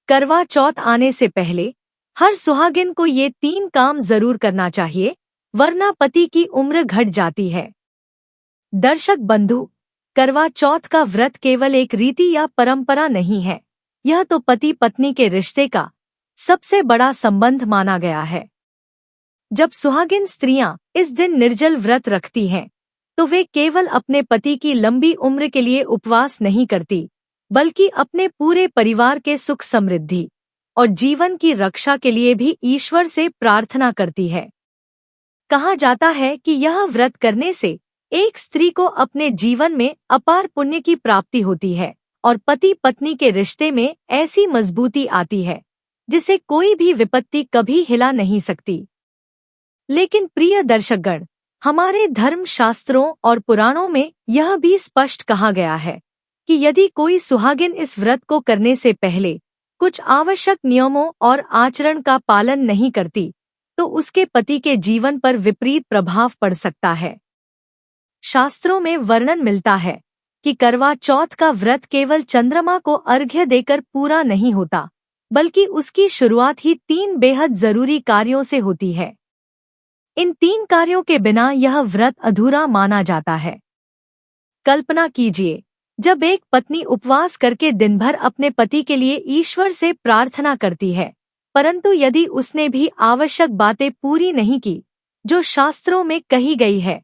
करवा चौथ आने से पहले हर सुहागिन को ये 3 काम जरूर करना चाहिए, वरना पति की उम्र घट जाती है। दर्शक बंधु, करवा चौथ का व्रत केवल एक रीति या परंपरा नहीं है, यह तो पति पत्नी के रिश्ते का सबसे बड़ा संबंध माना गया है। जब सुहागिन स्त्रियां इस दिन निर्जल व्रत रखती हैं, तो वे केवल अपने पति की लंबी उम्र के लिए उपवास नहीं करती, बल्कि अपने पूरे परिवार के सुख समृद्धि और जीवन की रक्षा के लिए भी ईश्वर से प्रार्थना करती है। कहा जाता है कि यह व्रत करने से एक स्त्री को अपने जीवन में अपार पुण्य की प्राप्ति होती है और पति पत्नी के रिश्ते में ऐसी मजबूती आती है जिसे कोई भी विपत्ति कभी हिला नहीं सकती। लेकिन प्रिय दर्शकगण, हमारे धर्म शास्त्रों और पुराणों में यह भी स्पष्ट कहा गया है कि यदि कोई सुहागिन इस व्रत को करने से पहले कुछ आवश्यक नियमों और आचरण का पालन नहीं करती, तो उसके पति के जीवन पर विपरीत प्रभाव पड़ सकता है। शास्त्रों में वर्णन मिलता है कि करवा चौथ का व्रत केवल चंद्रमा को अर्घ्य देकर पूरा नहीं होता, बल्कि उसकी शुरुआत ही 3 बेहद जरूरी कार्यों से होती है। इन 3 कार्यों के बिना यह व्रत अधूरा माना जाता है। कल्पना कीजिए, जब एक पत्नी उपवास करके दिन भर अपने पति के लिए ईश्वर से प्रार्थना करती है, परंतु यदि उसने भी आवश्यक बातें पूरी नहीं की जो शास्त्रों में कही गई है,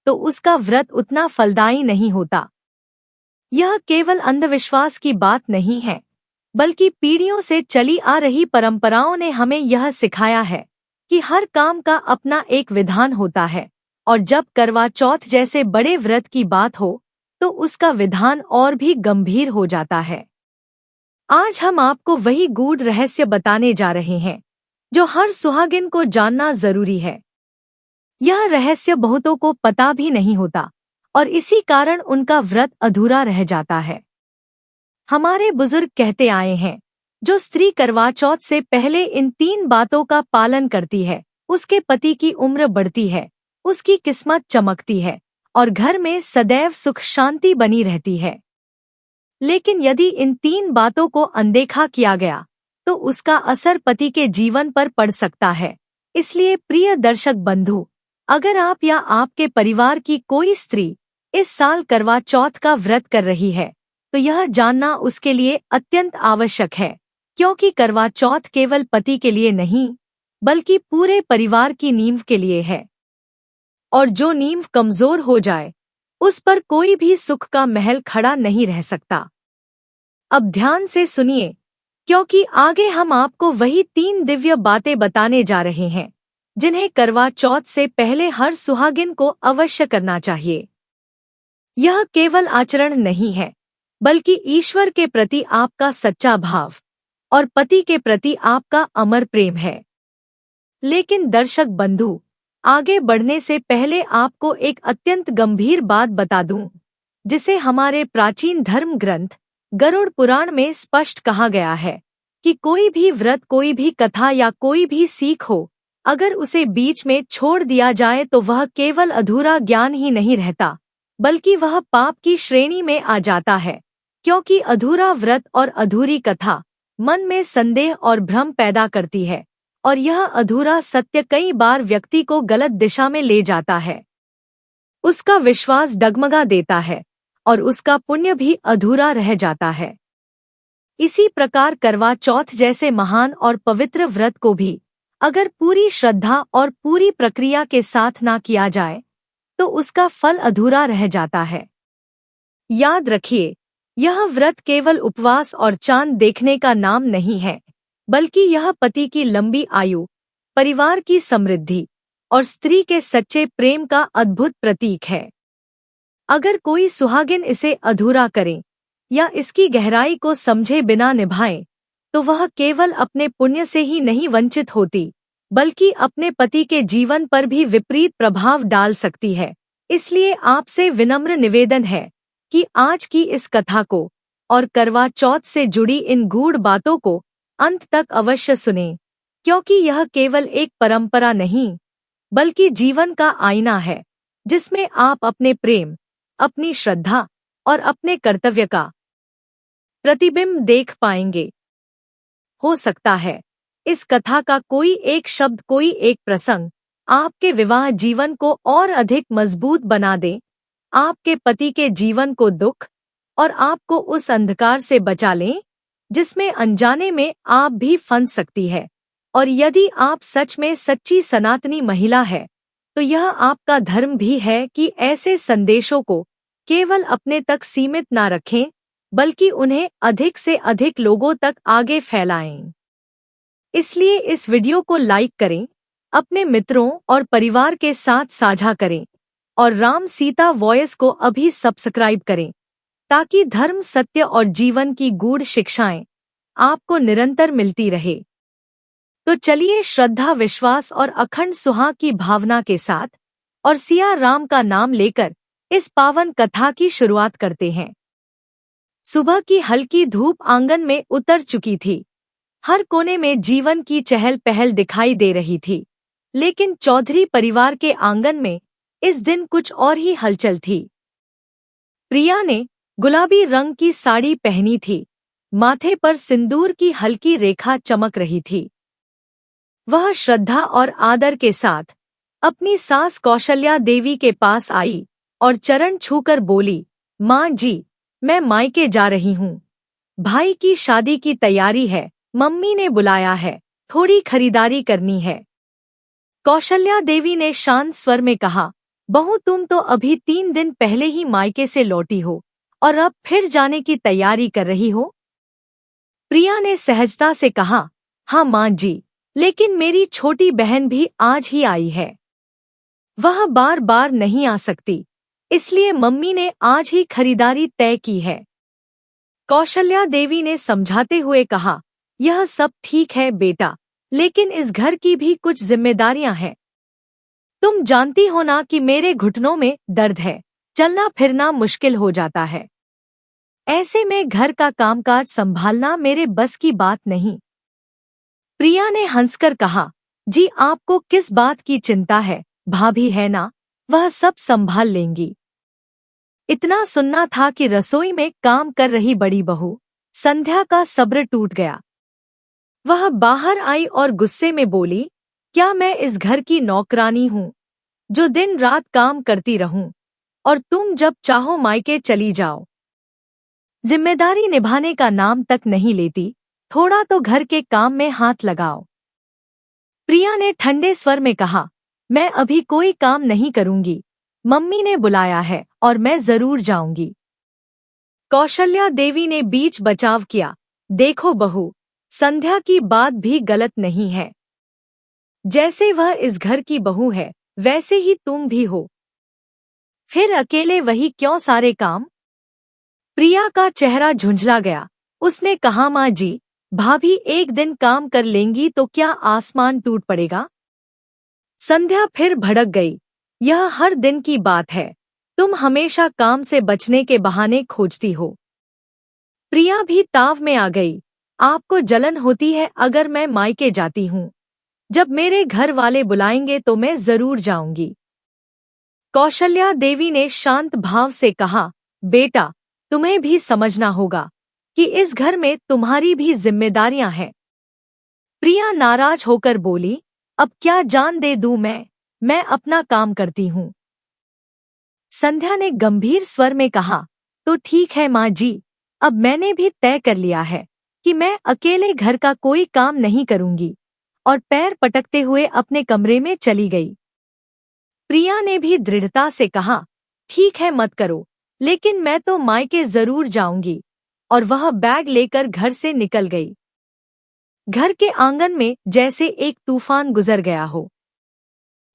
तो उसका व्रत उतना फलदायी नहीं होता। यह केवल अंधविश्वास की बात नहीं है, बल्कि पीढ़ियों से चली आ रही परंपराओं ने हमें यह सिखाया है कि हर काम का अपना एक विधान होता है, और जब करवा चौथ जैसे बड़े व्रत की बात हो तो उसका विधान और भी गंभीर हो जाता है। आज हम आपको वही गूढ़ रहस्य बताने जा रहे हैं जो हर सुहागिन को जानना जरूरी है। यह रहस्य बहुतों को पता भी नहीं होता और इसी कारण उनका व्रत अधूरा रह जाता है। हमारे बुजुर्ग कहते आए हैं, जो स्त्री करवा चौथ से पहले इन 3 बातों का पालन करती है, उसके पति की उम्र बढ़ती है, उसकी किस्मत चमकती है और घर में सदैव सुख शांति बनी रहती है। लेकिन यदि इन 3 बातों को अनदेखा किया गया तो उसका असर पति के जीवन पर पड़ सकता है। इसलिए प्रिय दर्शक बंधु, अगर आप या आपके परिवार की कोई स्त्री इस साल करवा चौथ का व्रत कर रही है, तो यह जानना उसके लिए अत्यंत आवश्यक है, क्योंकि करवा चौथ केवल पति के लिए नहीं, बल्कि पूरे परिवार की नींव के लिए है। और जो नींव कमजोर हो जाए, उस पर कोई भी सुख का महल खड़ा नहीं रह सकता। अब ध्यान से सुनिए, क्योंकि आगे हम आपको वही 3 दिव्य बातें बताने जा रहे हैं जिन्हें करवा चौथ से पहले हर सुहागिन को अवश्य करना चाहिए। यह केवल आचरण नहीं है, बल्कि ईश्वर के प्रति आपका सच्चा भाव और पति के प्रति आपका अमर प्रेम है। लेकिन दर्शक बंधु, आगे बढ़ने से पहले आपको एक अत्यंत गंभीर बात बता दूं, जिसे हमारे प्राचीन धर्म ग्रंथ गरुड़ पुराण में स्पष्ट कहा गया है कि कोई भी व्रत, कोई भी कथा या कोई भी सीख हो, अगर उसे बीच में छोड़ दिया जाए तो वह केवल अधूरा ज्ञान ही नहीं रहता, बल्कि वह पाप की श्रेणी में आ जाता है। क्योंकि अधूरा व्रत और अधूरी कथा मन में संदेह और भ्रम पैदा करती है, और यह अधूरा सत्य कई बार व्यक्ति को गलत दिशा में ले जाता है। उसका विश्वास डगमगा देता है और उसका पुण्य भी अधूरा रह जाता है। इसी प्रकार करवा चौथ जैसे महान और पवित्र व्रत को भी अगर पूरी श्रद्धा और पूरी प्रक्रिया के साथ ना किया जाए, तो उसका फल अधूरा रह जाता है। याद रखिए, यह व्रत केवल उपवास और चांद देखने का नाम नहीं है, बल्कि यह पति की लंबी आयु, परिवार की समृद्धि और स्त्री के सच्चे प्रेम का अद्भुत प्रतीक है। अगर कोई सुहागिन इसे अधूरा करे या इसकी गहराई को समझे बिना निभाए, तो वह केवल अपने पुण्य से ही नहीं वंचित होती, बल्कि अपने पति के जीवन पर भी विपरीत प्रभाव डाल सकती है। इसलिए आपसे विनम्र निवेदन है कि आज की इस कथा को और करवा चौथ से जुड़ी इन गूढ़ बातों को अंत तक अवश्य सुनें, क्योंकि यह केवल एक परंपरा नहीं, बल्कि जीवन का आईना है, जिसमें आप अपने प्रेम, अपनी श्रद्धा और अपने कर्तव्य का प्रतिबिंब देख पाएंगे। हो सकता है इस कथा का कोई एक शब्द, कोई एक प्रसंग आपके विवाह जीवन को और अधिक मजबूत बना दे, आपके पति के जीवन को दुख और आपको उस अंधकार से बचा लें जिसमें अनजाने में आप भी फंस सकती है। और यदि आप सच में सच्ची सनातनी महिला है तो यह आपका धर्म भी है कि ऐसे संदेशों को केवल अपने तक सीमित ना रखें, बल्कि उन्हें अधिक से अधिक लोगों तक आगे फैलाएं। इसलिए इस वीडियो को लाइक करें, अपने मित्रों और परिवार के साथ साझा करें और राम सीता वॉइस को अभी सब्सक्राइब करें ताकि धर्म, सत्य और जीवन की गूढ़ शिक्षाएं आपको निरंतर मिलती रहे। तो चलिए श्रद्धा, विश्वास और अखंड सुहाग की भावना के साथ और सिया राम का नाम लेकर इस पावन कथा की शुरुआत करते हैं। सुबह की हल्की धूप आंगन में उतर चुकी थी। हर कोने में जीवन की चहल पहल दिखाई दे रही थी, लेकिन चौधरी परिवार के आंगन में इस दिन कुछ और ही हलचल थी। प्रिया ने गुलाबी रंग की साड़ी पहनी थी, माथे पर सिंदूर की हल्की रेखा चमक रही थी। वह श्रद्धा और आदर के साथ अपनी सास कौशल्या देवी के पास आई और चरण छूकर बोली, माँ जी, मैं मायके जा रही हूँ। भाई की शादी की तैयारी है, मम्मी ने बुलाया है, थोड़ी खरीदारी करनी है। कौशल्या देवी ने शांत स्वर में कहा, बहू तुम तो अभी 3 दिन पहले ही मायके से लौटी हो और अब फिर जाने की तैयारी कर रही हो। प्रिया ने सहजता से कहा, हाँ माँ जी, लेकिन मेरी छोटी बहन भी आज ही आई है। वह बार बार नहीं आ सकती, इसलिए मम्मी ने आज ही खरीदारी तय की है। कौशल्या देवी ने समझाते हुए कहा, यह सब ठीक है बेटा, लेकिन इस घर की भी कुछ जिम्मेदारियां हैं। तुम जानती हो ना कि मेरे घुटनों में दर्द है, चलना फिरना मुश्किल हो जाता है। ऐसे में घर का कामकाज संभालना मेरे बस की बात नहीं। प्रिया ने हंसकर कहा, जी आपको किस बात की चिंता है, भाभी है ना, वह सब संभाल लेंगी। इतना सुनना था कि रसोई में काम कर रही बड़ी बहू संध्या का सब्र टूट गया। वह बाहर आई और गुस्से में बोली, क्या मैं इस घर की नौकरानी हूँ जो दिन रात काम करती रहूं और तुम जब चाहो मायके चली जाओ? जिम्मेदारी निभाने का नाम तक नहीं लेती, थोड़ा तो घर के काम में हाथ लगाओ। प्रिया ने ठंडे स्वर में कहा, मैं अभी कोई काम नहीं करूंगी, मम्मी ने बुलाया है और मैं जरूर जाऊंगी। कौशल्या देवी ने बीच बचाव किया, देखो बहू, संध्या की बात भी गलत नहीं है। जैसे वह इस घर की बहू है, वैसे ही तुम भी हो। फिर अकेले वही क्यों सारे काम? प्रिया का चेहरा झुंझला गया। उसने कहा, माँ जी, भाभी एक दिन काम कर लेंगी तो क्या आसमान टूट पड़ेगा? संध्या फिर भड़क गई, यह हर दिन की बात है, तुम हमेशा काम से बचने के बहाने खोजती हो। प्रिया भी ताव में आ गई, आपको जलन होती है अगर मैं मायके जाती हूँ। जब मेरे घर वाले बुलाएंगे तो मैं जरूर जाऊंगी। कौशल्या देवी ने शांत भाव से कहा, बेटा, तुम्हें भी समझना होगा कि इस घर में तुम्हारी भी जिम्मेदारियां हैं। प्रिया नाराज होकर बोली, अब क्या जान दे दूं मैं अपना काम करती हूँ। संध्या ने गंभीर स्वर में कहा, तो ठीक है माँ जी, अब मैंने भी तय कर लिया है कि मैं अकेले घर का कोई काम नहीं करूंगी, और पैर पटकते हुए अपने कमरे में चली गई। प्रिया ने भी दृढ़ता से कहा, ठीक है मत करो, लेकिन मैं तो मायके जरूर जाऊंगी, और वह बैग लेकर घर से निकल गई। घर के आंगन में जैसे एक तूफान गुजर गया हो।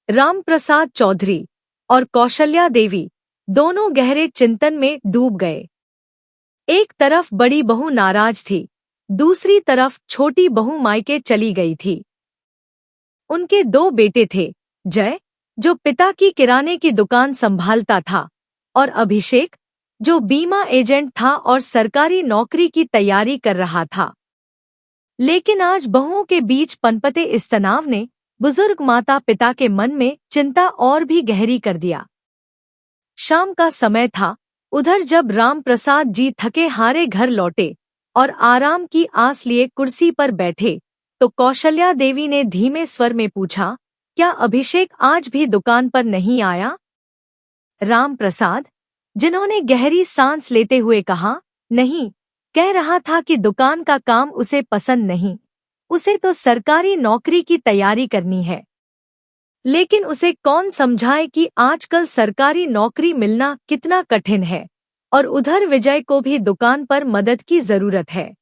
रामप्रसाद चौधरी और कौशल्या देवी दोनों गहरे चिंतन में डूब गए। एक तरफ बड़ी बहू नाराज थी, दूसरी तरफ छोटी बहू मायके चली गई थी। उनके 2 बेटे थे, जय, जो पिता की किराने की दुकान संभालता था, और अभिषेक, जो बीमा एजेंट था और सरकारी नौकरी की तैयारी कर रहा था। लेकिन आज बहुओं के बीच पनपते इस तनाव ने बुजुर्ग माता पिता के मन में चिंता और भी गहरी कर दिया। शाम का समय था। उधर जब रामप्रसाद जी थके हारे घर लौटे और आराम की आस लिए कुर्सी पर बैठे तो कौशल्या देवी ने धीमे स्वर में पूछा, क्या अभिषेक आज भी दुकान पर नहीं आया? राम प्रसाद, जिन्होंने गहरी सांस लेते हुए कहा, नहीं, कह रहा था कि दुकान का काम उसे पसंद नहीं, उसे तो सरकारी नौकरी की तैयारी करनी है। लेकिन उसे कौन समझाए कि आजकल सरकारी नौकरी मिलना कितना कठिन है, और उधर विजय को भी दुकान पर मदद की जरूरत है।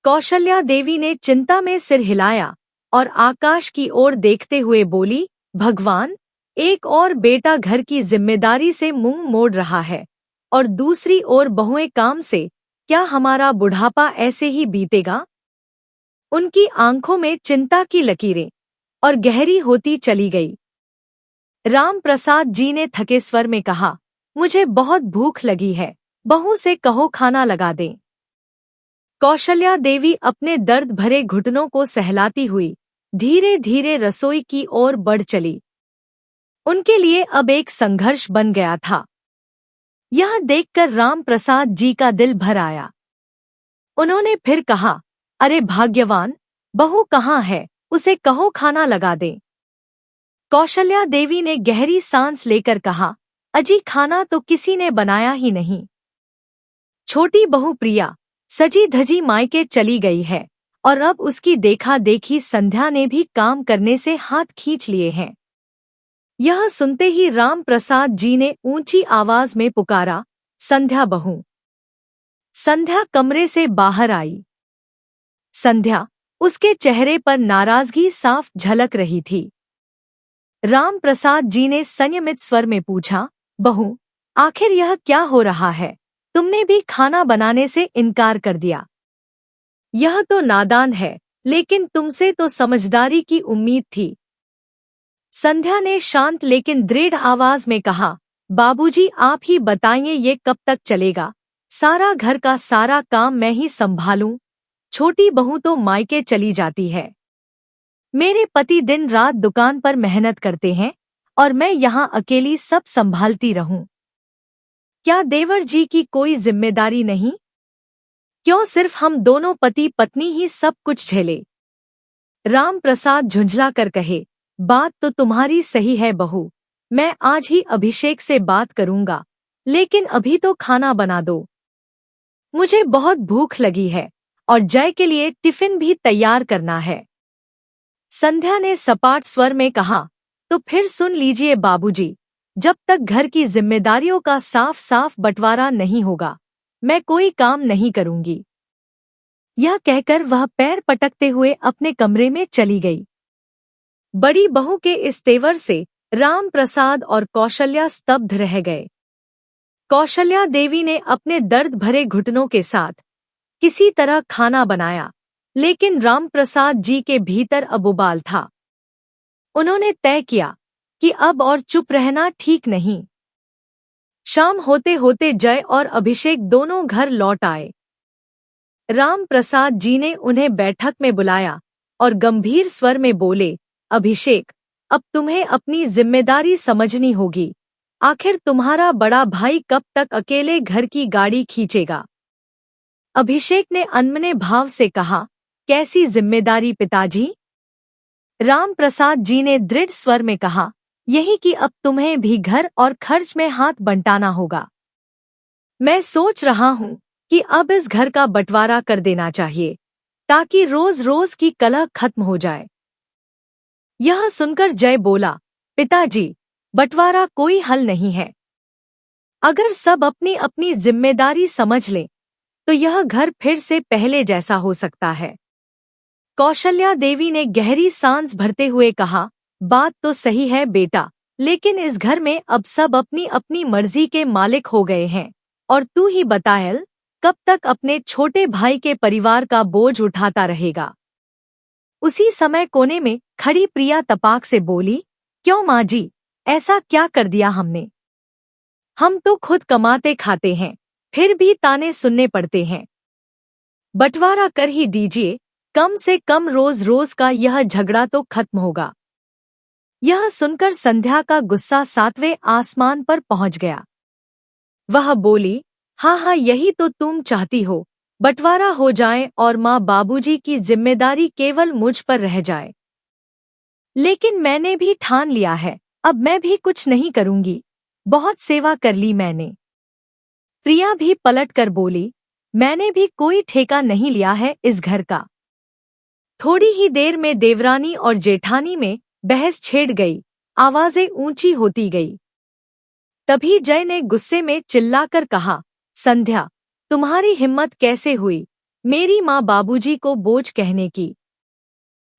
कौशल्या देवी ने चिंता में सिर हिलाया और आकाश की ओर देखते हुए बोली, भगवान, एक और बेटा घर की जिम्मेदारी से मुंह मोड़ रहा है और दूसरी ओर बहुएं काम से, क्या हमारा बुढ़ापा ऐसे ही बीतेगा? उनकी आंखों में चिंता की लकीरें और गहरी होती चली गई। राम प्रसाद जी ने थके स्वर में कहा, मुझे बहुत भूख लगी है, बहू से कहो खाना लगा दें। कौशल्या देवी अपने दर्द भरे घुटनों को सहलाती हुई धीरे धीरे रसोई की ओर बढ़ चली। उनके लिए अब एक संघर्ष बन गया था। यह देखकर राम प्रसाद जी का दिल भर आया। उन्होंने फिर कहा, अरे भाग्यवान, बहू कहाँ है, उसे कहो खाना लगा दे। कौशल्या देवी ने गहरी सांस लेकर कहा, अजी खाना तो किसी ने बनाया ही नहीं। छोटी बहू प्रिया सजी धजी मायके चली गई है और अब उसकी देखा देखी संध्या ने भी काम करने से हाथ खींच लिए हैं। यह सुनते ही राम प्रसाद जी ने ऊंची आवाज में पुकारा, संध्या बहू। संध्या कमरे से बाहर आई। संध्या, उसके चेहरे पर नाराजगी साफ झलक रही थी। राम प्रसाद जी ने संयमित स्वर में पूछा, बहू, आखिर यह क्या हो रहा है? तुमने भी खाना बनाने से इनकार कर दिया। यह तो नादान है, लेकिन तुमसे तो समझदारी की उम्मीद थी। संध्या ने शांत लेकिन दृढ़ आवाज में कहा, बाबूजी आप ही बताइए ये कब तक चलेगा? सारा घर का सारा काम मैं ही संभालूं? छोटी बहू तो मायके चली जाती है। मेरे पति दिन रात दुकान पर मेहनत करते हैं और मैं यहाँ अकेली सब संभालती रहूं। क्या देवर जी की कोई जिम्मेदारी नहीं? क्यों सिर्फ हम दोनों पति पत्नी ही सब कुछ झेले? राम प्रसाद झुंझला कर कहे, बात तो तुम्हारी सही है बहू, मैं आज ही अभिषेक से बात करूंगा, लेकिन अभी तो खाना बना दो। मुझे बहुत भूख लगी है और जय के लिए टिफिन भी तैयार करना है। संध्या ने सपाट स्वर में कहा, तो फिर सुन लीजिए बाबूजी, जब तक घर की जिम्मेदारियों का साफ साफ बंटवारा नहीं होगा, मैं कोई काम नहीं करूंगी। यह कहकर वह पैर पटकते हुए अपने कमरे में चली गई। बड़ी बहू के इस तेवर से राम प्रसाद और कौशल्या स्तब्ध रह गए। कौशल्या देवी ने अपने दर्द भरे घुटनों के साथ किसी तरह खाना बनाया, लेकिन राम प्रसाद जी के भीतर अब उबाल था। उन्होंने तय किया कि अब और चुप रहना ठीक नहीं। शाम होते होते जय और अभिषेक दोनों घर लौट आए। राम प्रसाद जी ने उन्हें बैठक में बुलाया और गंभीर स्वर में बोले, अभिषेक, अब तुम्हें अपनी जिम्मेदारी समझनी होगी। आखिर तुम्हारा बड़ा भाई कब तक अकेले घर की गाड़ी खींचेगा? अभिषेक ने अनमने भाव से कहा, कैसी जिम्मेदारी पिताजी? राम प्रसाद जी ने दृढ़ स्वर में कहा, यही कि अब तुम्हें भी घर और खर्च में हाथ बंटाना होगा। मैं सोच रहा हूँ कि अब इस घर का बंटवारा कर देना चाहिए, ताकि रोज रोज की कलह खत्म हो जाए। यह सुनकर जय बोला, पिताजी, बंटवारा कोई हल नहीं है। अगर सब अपनी अपनी जिम्मेदारी समझ लें, तो यह घर फिर से पहले जैसा हो सकता है। कौशल्या देवी ने गहरी सांस भरते हुए कहा, बात तो सही है बेटा, लेकिन इस घर में अब सब अपनी अपनी मर्जी के मालिक हो गए हैं, और तू ही बताएल, कब तक अपने छोटे भाई के परिवार का बोझ उठाता रहेगा? उसी समय कोने में खड़ी प्रिया तपाक से बोली, क्यों माँ जी, ऐसा क्या कर दिया हमने? हम तो खुद कमाते खाते हैं, फिर भी ताने सुनने पड़ते हैं। बंटवारा कर ही दीजिए, कम से कम रोज रोज का यह झगड़ा तो खत्म होगा। यह सुनकर संध्या का गुस्सा 7वें आसमान पर पहुंच गया। वह बोली, हाँ हाँ, यही तो तुम चाहती हो बंटवारा हो जाए और माँ बाबूजी की जिम्मेदारी केवल मुझ पर रह जाए। लेकिन मैंने भी ठान लिया है, अब मैं भी कुछ नहीं करूंगी। बहुत सेवा कर ली मैंने। प्रिया भी पलट कर बोली, मैंने भी कोई ठेका नहीं लिया है इस घर का। थोड़ी ही देर में देवरानी और जेठानी में बहस छेड़ गई, आवाजें ऊंची होती गई। तभी जय ने गुस्से में चिल्लाकर कहा, संध्या, तुम्हारी हिम्मत कैसे हुई मेरी माँ बाबूजी को बोझ कहने की?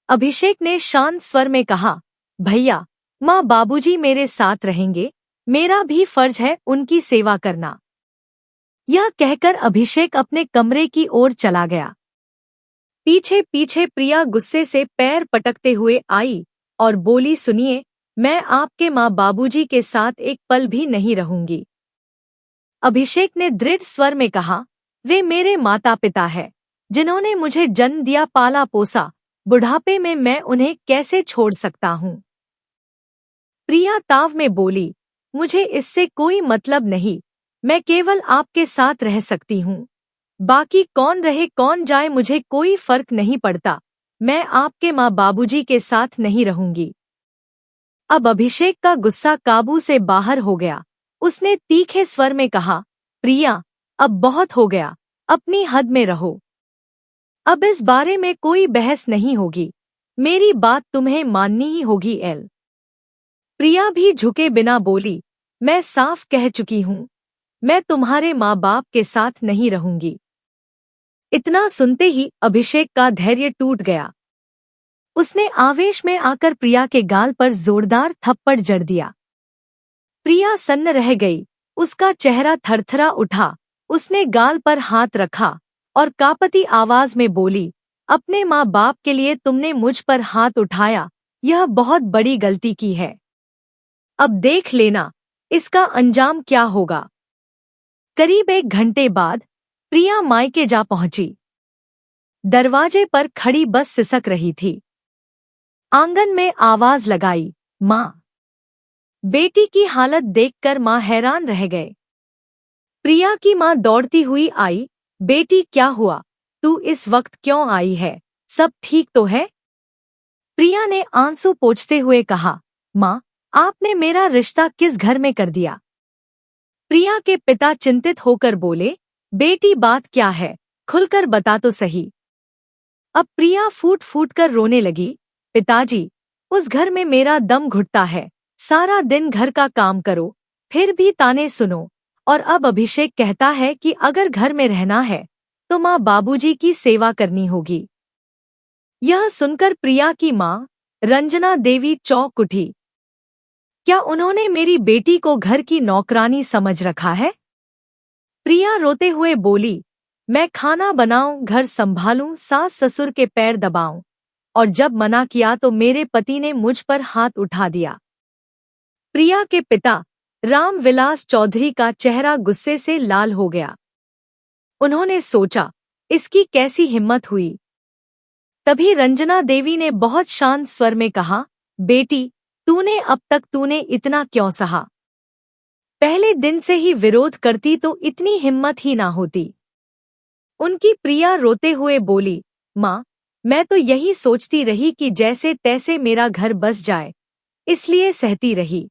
अभिषेक ने शांत स्वर में कहा, भैया, माँ बाबूजी मेरे साथ रहेंगे, मेरा भी फर्ज है उनकी सेवा करना। यह कहकर अभिषेक अपने कमरे की ओर चला गया। पीछे पीछे प्रिया गुस्से से पैर पटकते हुए आई और बोली, सुनिए, मैं आपके माँ बाबूजी के साथ एक पल भी नहीं रहूंगी। अभिषेक ने दृढ़ स्वर में कहा, वे मेरे माता पिता हैं, जिन्होंने मुझे जन्म दिया, पाला पोसा। बुढ़ापे में मैं उन्हें कैसे छोड़ सकता हूँ? प्रिया ताव में बोली, मुझे इससे कोई मतलब नहीं, मैं केवल आपके साथ रह सकती हूँ। बाकी कौन रहे कौन जाए मुझे कोई फर्क नहीं पड़ता, मैं आपके माँ बाबूजी के साथ नहीं रहूंगी। अब अभिषेक का गुस्सा काबू से बाहर हो गया। उसने तीखे स्वर में कहा, प्रिया, अब बहुत हो गया, अपनी हद में रहो। अब इस बारे में कोई बहस नहीं होगी, मेरी बात तुम्हें माननी ही होगी। एल प्रिया भी झुके बिना बोली, मैं साफ कह चुकी हूँ, मैं तुम्हारे माँ बाप के साथ नहीं रहूंगी। इतना सुनते ही अभिषेक का धैर्य टूट गया। उसने आवेश में आकर प्रिया के गाल पर जोरदार थप्पड़ जड़ दिया। प्रिया सन्न रह गई, उसका चेहरा थरथरा उठा। उसने गाल पर हाथ रखा और कांपती आवाज में बोली, अपने माँ बाप के लिए तुमने मुझ पर हाथ उठाया, यह बहुत बड़ी गलती की है। अब देख लेना इसका अंजाम क्या होगा। करीब 1 घंटे बाद प्रिया मायके जा पहुंची। दरवाजे पर खड़ी बस सिसक रही थी। आंगन में आवाज लगाई, माँ। बेटी की हालत देखकर माँ हैरान रह गए। प्रिया की माँ दौड़ती हुई आई, बेटी क्या हुआ, तू इस वक्त क्यों आई है, सब ठीक तो है? प्रिया ने आंसू पोंछते हुए कहा, माँ, आपने मेरा रिश्ता किस घर में कर दिया? प्रिया के पिता चिंतित होकर बोले, बेटी बात क्या है, खुलकर बता तो सही। अब प्रिया फूट फूट कर रोने लगी, पिताजी, उस घर में मेरा दम घुटता है, सारा दिन घर का काम करो, फिर भी ताने सुनो, और अब अभिषेक कहता है कि अगर घर में रहना है तो माँ बाबूजी की सेवा करनी होगी। यह सुनकर प्रिया की माँ रंजना देवी चौंक उठी। क्या उन्होंने मेरी बेटी को घर की नौकरानी समझ रखा है? प्रिया रोते हुए बोली, मैं खाना बनाऊं, घर संभालूं, सास ससुर के पैर दबाऊं, और जब मना किया तो मेरे पति ने मुझ पर हाथ उठा दिया। प्रिया के पिता रामविलास चौधरी का चेहरा गुस्से से लाल हो गया। उन्होंने सोचा, इसकी कैसी हिम्मत हुई। तभी रंजना देवी ने बहुत शांत स्वर में कहा, बेटी, अब तक तूने इतना क्यों सहा? पहले दिन से ही विरोध करती तो इतनी हिम्मत ही ना होती। उनकी प्रिया रोते हुए बोली, माँ, मैं तो यही सोचती रही कि जैसे तैसे मेरा घर बस जाए, इसलिए सहती रही।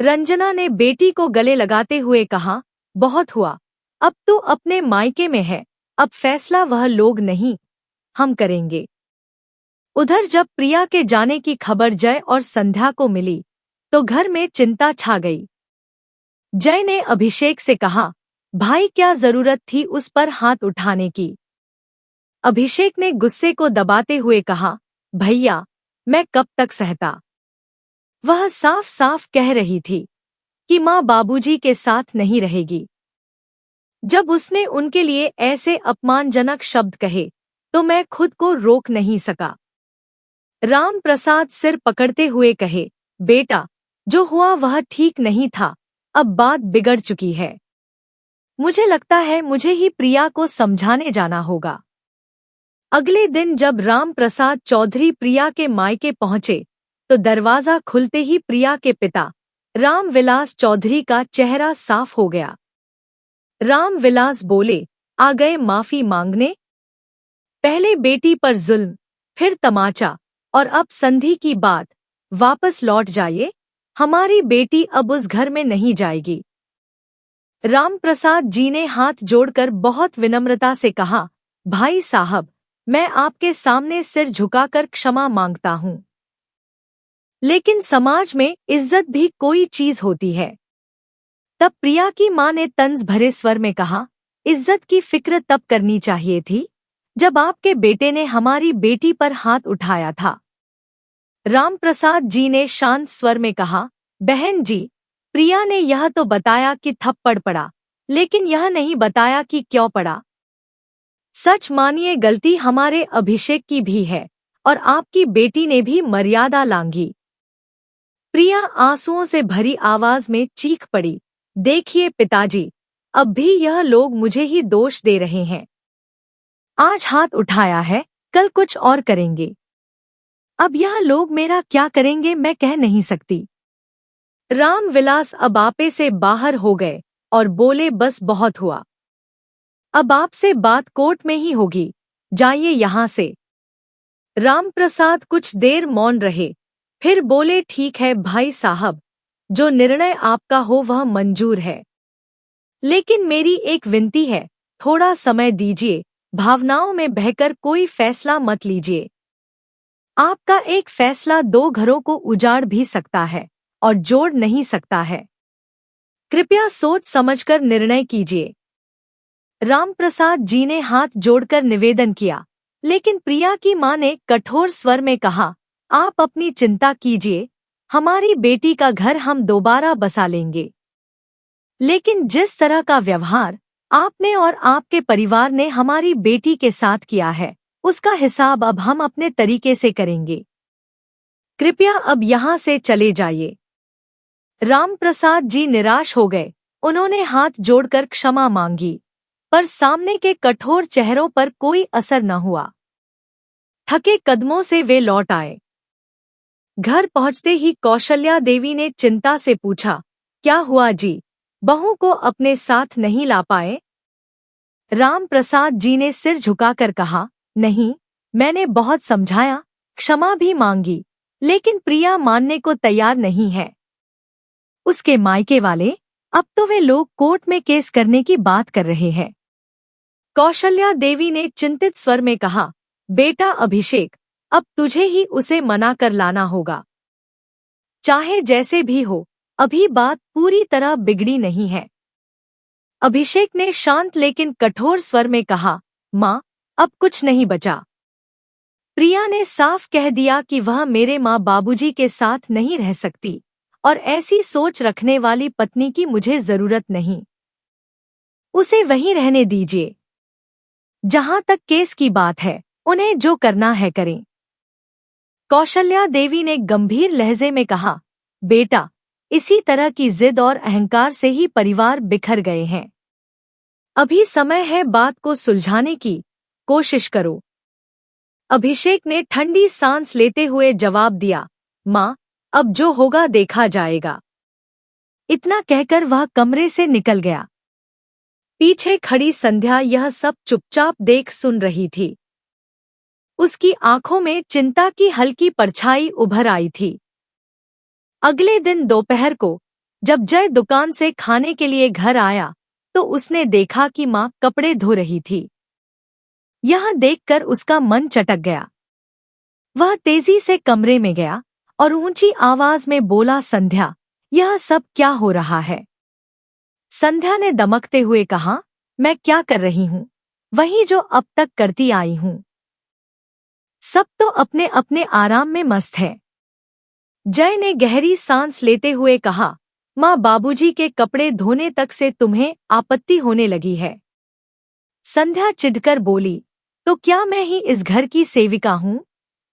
रंजना ने बेटी को गले लगाते हुए कहा, बहुत हुआ, अब तो अपने मायके में है, अब फैसला वह लोग नहीं, हम करेंगे। उधर जब प्रिया के जाने की खबर जय और संध्या को मिली तो घर में चिंता छा गई। जय ने अभिषेक से कहा, भाई, क्या जरूरत थी उस पर हाथ उठाने की? अभिषेक ने गुस्से को दबाते हुए कहा, भैया, मैं कब तक सहता। वह साफ साफ कह रही थी कि माँ बाबूजी के साथ नहीं रहेगी। जब उसने उनके लिए ऐसे अपमानजनक शब्द कहे तो मैं खुद को रोक नहीं सका। राम प्रसाद सिर पकड़ते हुए कहे, बेटा, जो हुआ वह ठीक नहीं था, अब बात बिगड़ चुकी है। मुझे लगता है मुझे ही प्रिया को समझाने जाना होगा। अगले दिन जब राम प्रसाद चौधरी प्रिया के मायके पहुंचे तो दरवाजा खुलते ही प्रिया के पिता रामविलास चौधरी का चेहरा साफ हो गया। रामविलास बोले, आ गए माफी मांगने। पहले बेटी पर जुल्म, फिर तमाचा, और अब संधि की बात। वापस लौट जाइए, हमारी बेटी अब उस घर में नहीं जाएगी। रामप्रसाद जी ने हाथ जोड़कर बहुत विनम्रता से कहा, भाई साहब, मैं आपके सामने सिर झुकाकर क्षमा मांगता हूँ। लेकिन समाज में इज्जत भी कोई चीज होती है। तब प्रिया की मां ने तंज भरे स्वर में कहा, इज्जत की फिक्र तब करनी चाहिए थी जब आपके बेटे ने हमारी बेटी पर हाथ उठाया था। रामप्रसाद जी ने शांत स्वर में कहा, बहन जी, प्रिया ने यह तो बताया कि थप्पड़ पड़ा, लेकिन यह नहीं बताया कि क्यों पड़ा। सच मानिए, गलती हमारे अभिषेक की भी है और आपकी बेटी ने भी मर्यादा लांघी। प्रिया आंसुओं से भरी आवाज में चीख पड़ी, देखिए पिताजी, अब भी यह लोग मुझे ही दोष दे रहे हैं। आज हाथ उठाया है, कल कुछ और करेंगे। अब यह लोग मेरा क्या करेंगे मैं कह नहीं सकती। रामविलास अब आपे से बाहर हो गए और बोले, बस बहुत हुआ। अब आपसे बात कोर्ट में ही होगी, जाइए यहाँ से। रामप्रसाद कुछ देर मौन रहे, फिर बोले, ठीक है भाई साहब, जो निर्णय आपका हो वह मंजूर है। लेकिन मेरी एक विनती है, थोड़ा समय दीजिए, भावनाओं में बहकर कोई फैसला मत लीजिए। आपका एक फैसला दो घरों को उजाड़ भी सकता है और जोड़ नहीं सकता है। कृपया सोच समझकर निर्णय कीजिए। रामप्रसाद जी ने हाथ जोड़कर निवेदन किया, लेकिन प्रिया की मां ने कठोर स्वर में कहा, आप अपनी चिंता कीजिए, हमारी बेटी का घर हम दोबारा बसा लेंगे। लेकिन जिस तरह का व्यवहार आपने और आपके परिवार ने हमारी बेटी के साथ किया है, उसका हिसाब अब हम अपने तरीके से करेंगे। कृपया अब यहाँ से चले जाइए। रामप्रसाद जी निराश हो गए। उन्होंने हाथ जोड़कर क्षमा मांगी, पर सामने के कठोर चेहरों पर कोई असर न हुआ। थके कदमों से वे लौट आए। घर पहुंचते ही कौशल्या देवी ने चिंता से पूछा, क्या हुआ जी, बहू को अपने साथ नहीं ला पाए? रामप्रसाद जी ने सिर झुकाकर कहा, नहीं, मैंने बहुत समझाया, क्षमा भी मांगी, लेकिन प्रिया मानने को तैयार नहीं है। उसके मायके वाले, अब तो वे लोग कोर्ट में केस करने की बात कर रहे हैं। कौशल्या देवी ने चिंतित स्वर में कहा, बेटा अभिषेक, अब तुझे ही उसे मना कर लाना होगा। चाहे जैसे भी हो, अभी बात पूरी तरह बिगड़ी नहीं है। अभिषेक ने शांत लेकिन कठोर स्वर में कहा, माँ, अब कुछ नहीं बचा। प्रिया ने साफ कह दिया कि वह मेरे माँ बाबूजी के साथ नहीं रह सकती, और ऐसी सोच रखने वाली पत्नी की मुझे जरूरत नहीं। उसे वहीं रहने दीजिए। जहां तक केस की बात है, उन्हें जो करना है करें। कौशल्या देवी ने गंभीर लहजे में कहा, बेटा, इसी तरह की जिद और अहंकार से ही परिवार बिखर गए हैं। अभी समय है बात को सुलझाने की, कोशिश करो। अभिषेक ने ठंडी सांस लेते हुए जवाब दिया, माँ, अब जो होगा देखा जाएगा। इतना कहकर वह कमरे से निकल गया। पीछे खड़ी संध्या यह सब चुपचाप देख सुन रही थी। उसकी आंखों में चिंता की हल्की परछाई उभर आई थी। अगले दिन दोपहर को जब जय दुकान से खाने के लिए घर आया, तो उसने देखा कि माँ कपड़े धो रही थी। यह देखकर उसका मन चटक गया। वह तेजी से कमरे में गया और ऊंची आवाज में बोला, संध्या, यह सब क्या हो रहा है? संध्या ने दमकते हुए कहा, मैं क्या कर रही हूँ? वही जो अब तक करती आई हूँ। सब तो अपने अपने आराम में मस्त है। जय ने गहरी सांस लेते हुए कहा, माँ बाबूजी के कपड़े धोने तक से तुम्हें आपत्ति होने लगी है। संध्या चिढ़कर बोली, तो क्या मैं ही इस घर की सेविका हूँ?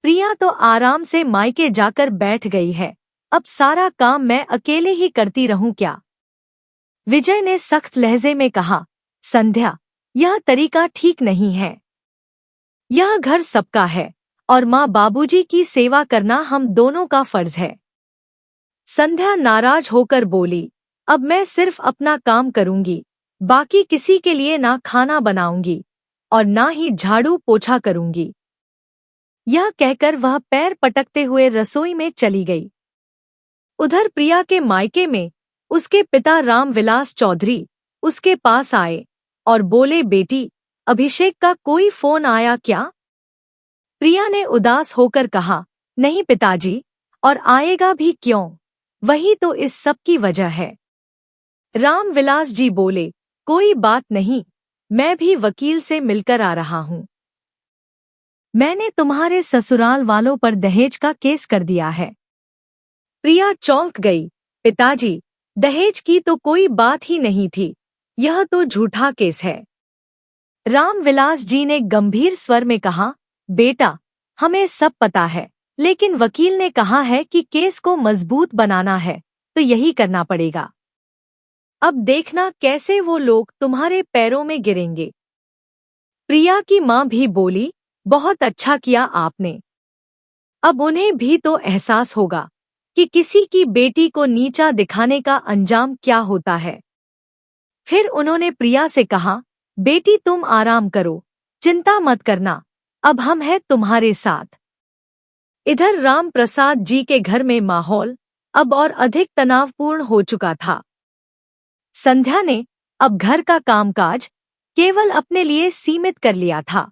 प्रिया तो आराम से मायके जाकर बैठ गई है, अब सारा काम मैं अकेले ही करती रहूं क्या? विजय ने सख्त लहजे में कहा, संध्या, यह तरीका ठीक नहीं है। यह घर सबका है और माँ बाबूजी की सेवा करना हम दोनों का फर्ज है। संध्या नाराज होकर बोली, अब मैं सिर्फ अपना काम करूंगी, बाकी किसी के लिए ना खाना बनाऊंगी और ना ही झाड़ू पोछा करूंगी। यह कहकर वह पैर पटकते हुए रसोई में चली गई। उधर प्रिया के मायके में उसके पिता रामविलास चौधरी उसके पास आए और बोले, बेटी, अभिषेक का कोई फोन आया क्या? प्रिया ने उदास होकर कहा, नहीं पिताजी, और आएगा भी क्यों, वही तो इस सब की वजह है। रामविलास जी बोले, कोई बात नहीं, मैं भी वकील से मिलकर आ रहा हूँ। मैंने तुम्हारे ससुराल वालों पर दहेज का केस कर दिया है। प्रिया चौंक गई। पिताजी, दहेज की तो कोई बात ही नहीं थी, यह तो झूठा केस है। रामविलास जी ने गंभीर स्वर में कहा, बेटा, हमें सब पता है, लेकिन वकील ने कहा है कि केस को मजबूत बनाना है, तो यही करना पड़ेगा। अब देखना कैसे वो लोग तुम्हारे पैरों में गिरेंगे। प्रिया की माँ भी बोली, बहुत अच्छा किया आपने। अब उन्हें भी तो एहसास होगा कि किसी की बेटी को नीचा दिखाने का अंजाम क्या होता है। फिर उन्होंने प्रिया से कहा, बेटी तुम आराम करो, चिंता मत करना, अब हम हैं तुम्हारे साथ। इधर राम प्रसाद जी के घर में माहौल अब और अधिक तनावपूर्ण हो चुका था। संध्या ने अब घर का कामकाज केवल अपने लिए सीमित कर लिया था।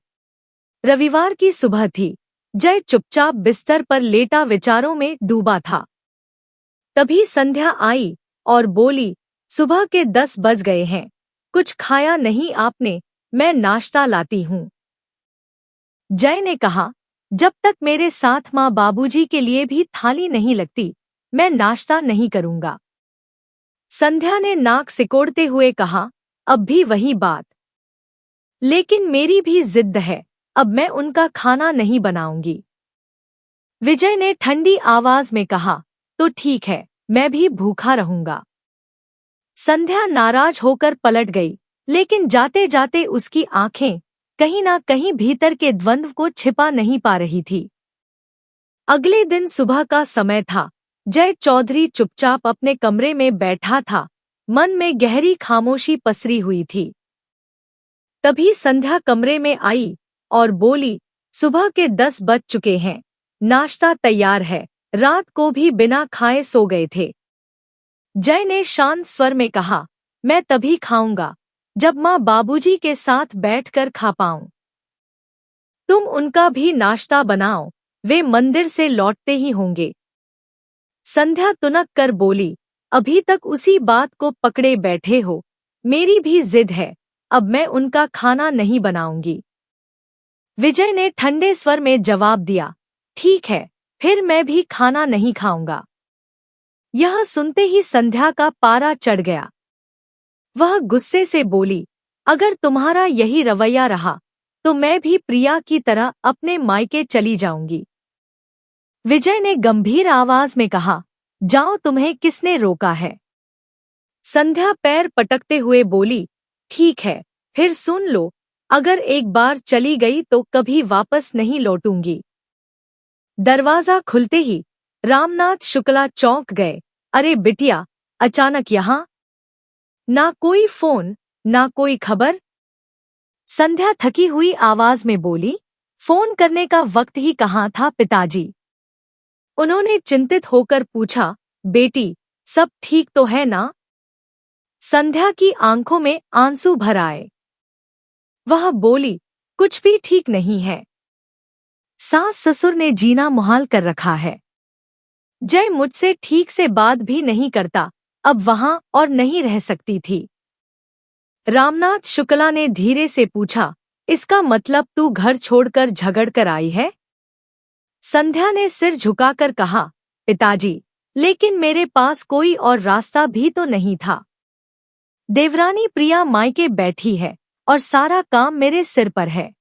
रविवार की सुबह थी। जय चुपचाप बिस्तर पर लेटा विचारों में डूबा था। तभी संध्या आई और बोली, सुबह के 10 बज गए हैं, कुछ खाया नहीं आपने, मैं नाश्ता लाती हूँ। जय ने कहा, जब तक मेरे साथ माँ बाबूजी के लिए भी थाली नहीं लगती, मैं नाश्ता नहीं करूँगा। संध्या ने नाक सिकोड़ते हुए कहा, अब भी वही बात। लेकिन मेरी भी जिद है, अब मैं उनका खाना नहीं बनाऊंगी। विजय ने ठंडी आवाज में कहा, तो ठीक है, मैं भी भूखा रहूंगा। संध्या नाराज होकर पलट गई, लेकिन जाते जाते उसकी आंखें कहीं ना कहीं भीतर के द्वंद्व को छिपा नहीं पा रही थी। अगले दिन सुबह का समय था। जय चौधरी चुपचाप अपने कमरे में बैठा था, मन में गहरी खामोशी पसरी हुई थी। तभी संध्या कमरे में आई और बोली, सुबह के 10 बज चुके हैं, नाश्ता तैयार है, रात को भी बिना खाए सो गए थे। जय ने शांत स्वर में कहा, मैं तभी खाऊंगा जब माँ बाबूजी के साथ बैठकर खा पाऊं। तुम उनका भी नाश्ता बनाओ, वे मंदिर से लौटते ही होंगे। संध्या तुनक कर बोली, अभी तक उसी बात को पकड़े बैठे हो, मेरी भी जिद है, अब मैं उनका खाना नहीं बनाऊंगी। विजय ने ठंडे स्वर में जवाब दिया, ठीक है, फिर मैं भी खाना नहीं खाऊंगा। यह सुनते ही संध्या का पारा चढ़ गया। वह गुस्से से बोली, अगर तुम्हारा यही रवैया रहा तो मैं भी प्रिया की तरह अपने मायके चली जाऊंगी। विजय ने गंभीर आवाज में कहा, जाओ, तुम्हें किसने रोका है? संध्या पैर पटकते हुए बोली, ठीक है, फिर सुन लो, अगर एक बार चली गई तो कभी वापस नहीं लौटूंगी। दरवाजा खुलते ही रामनाथ शुक्ला चौंक गए, अरे बिटिया, अचानक यहाँ? ना कोई फोन, ना कोई खबर? संध्या थकी हुई आवाज में बोली, फोन करने का वक्त ही कहाँ था पिताजी। उन्होंने चिंतित होकर पूछा, बेटी, सब ठीक तो है ना? संध्या की आंखों में आंसू भर आए। वह बोली, कुछ भी ठीक नहीं है। सास ससुर ने जीना मुहाल कर रखा है। जय मुझसे ठीक से बात भी नहीं करता, अब वहां और नहीं रह सकती थी। रामनाथ शुक्ला ने धीरे से पूछा, इसका मतलब तू घर छोड़कर झगड़ कर आई है? संध्या ने सिर झुकाकर कहा, पिताजी, लेकिन मेरे पास कोई और रास्ता भी तो नहीं था। देवरानी प्रिया मायके बैठी है और सारा काम मेरे सिर पर है।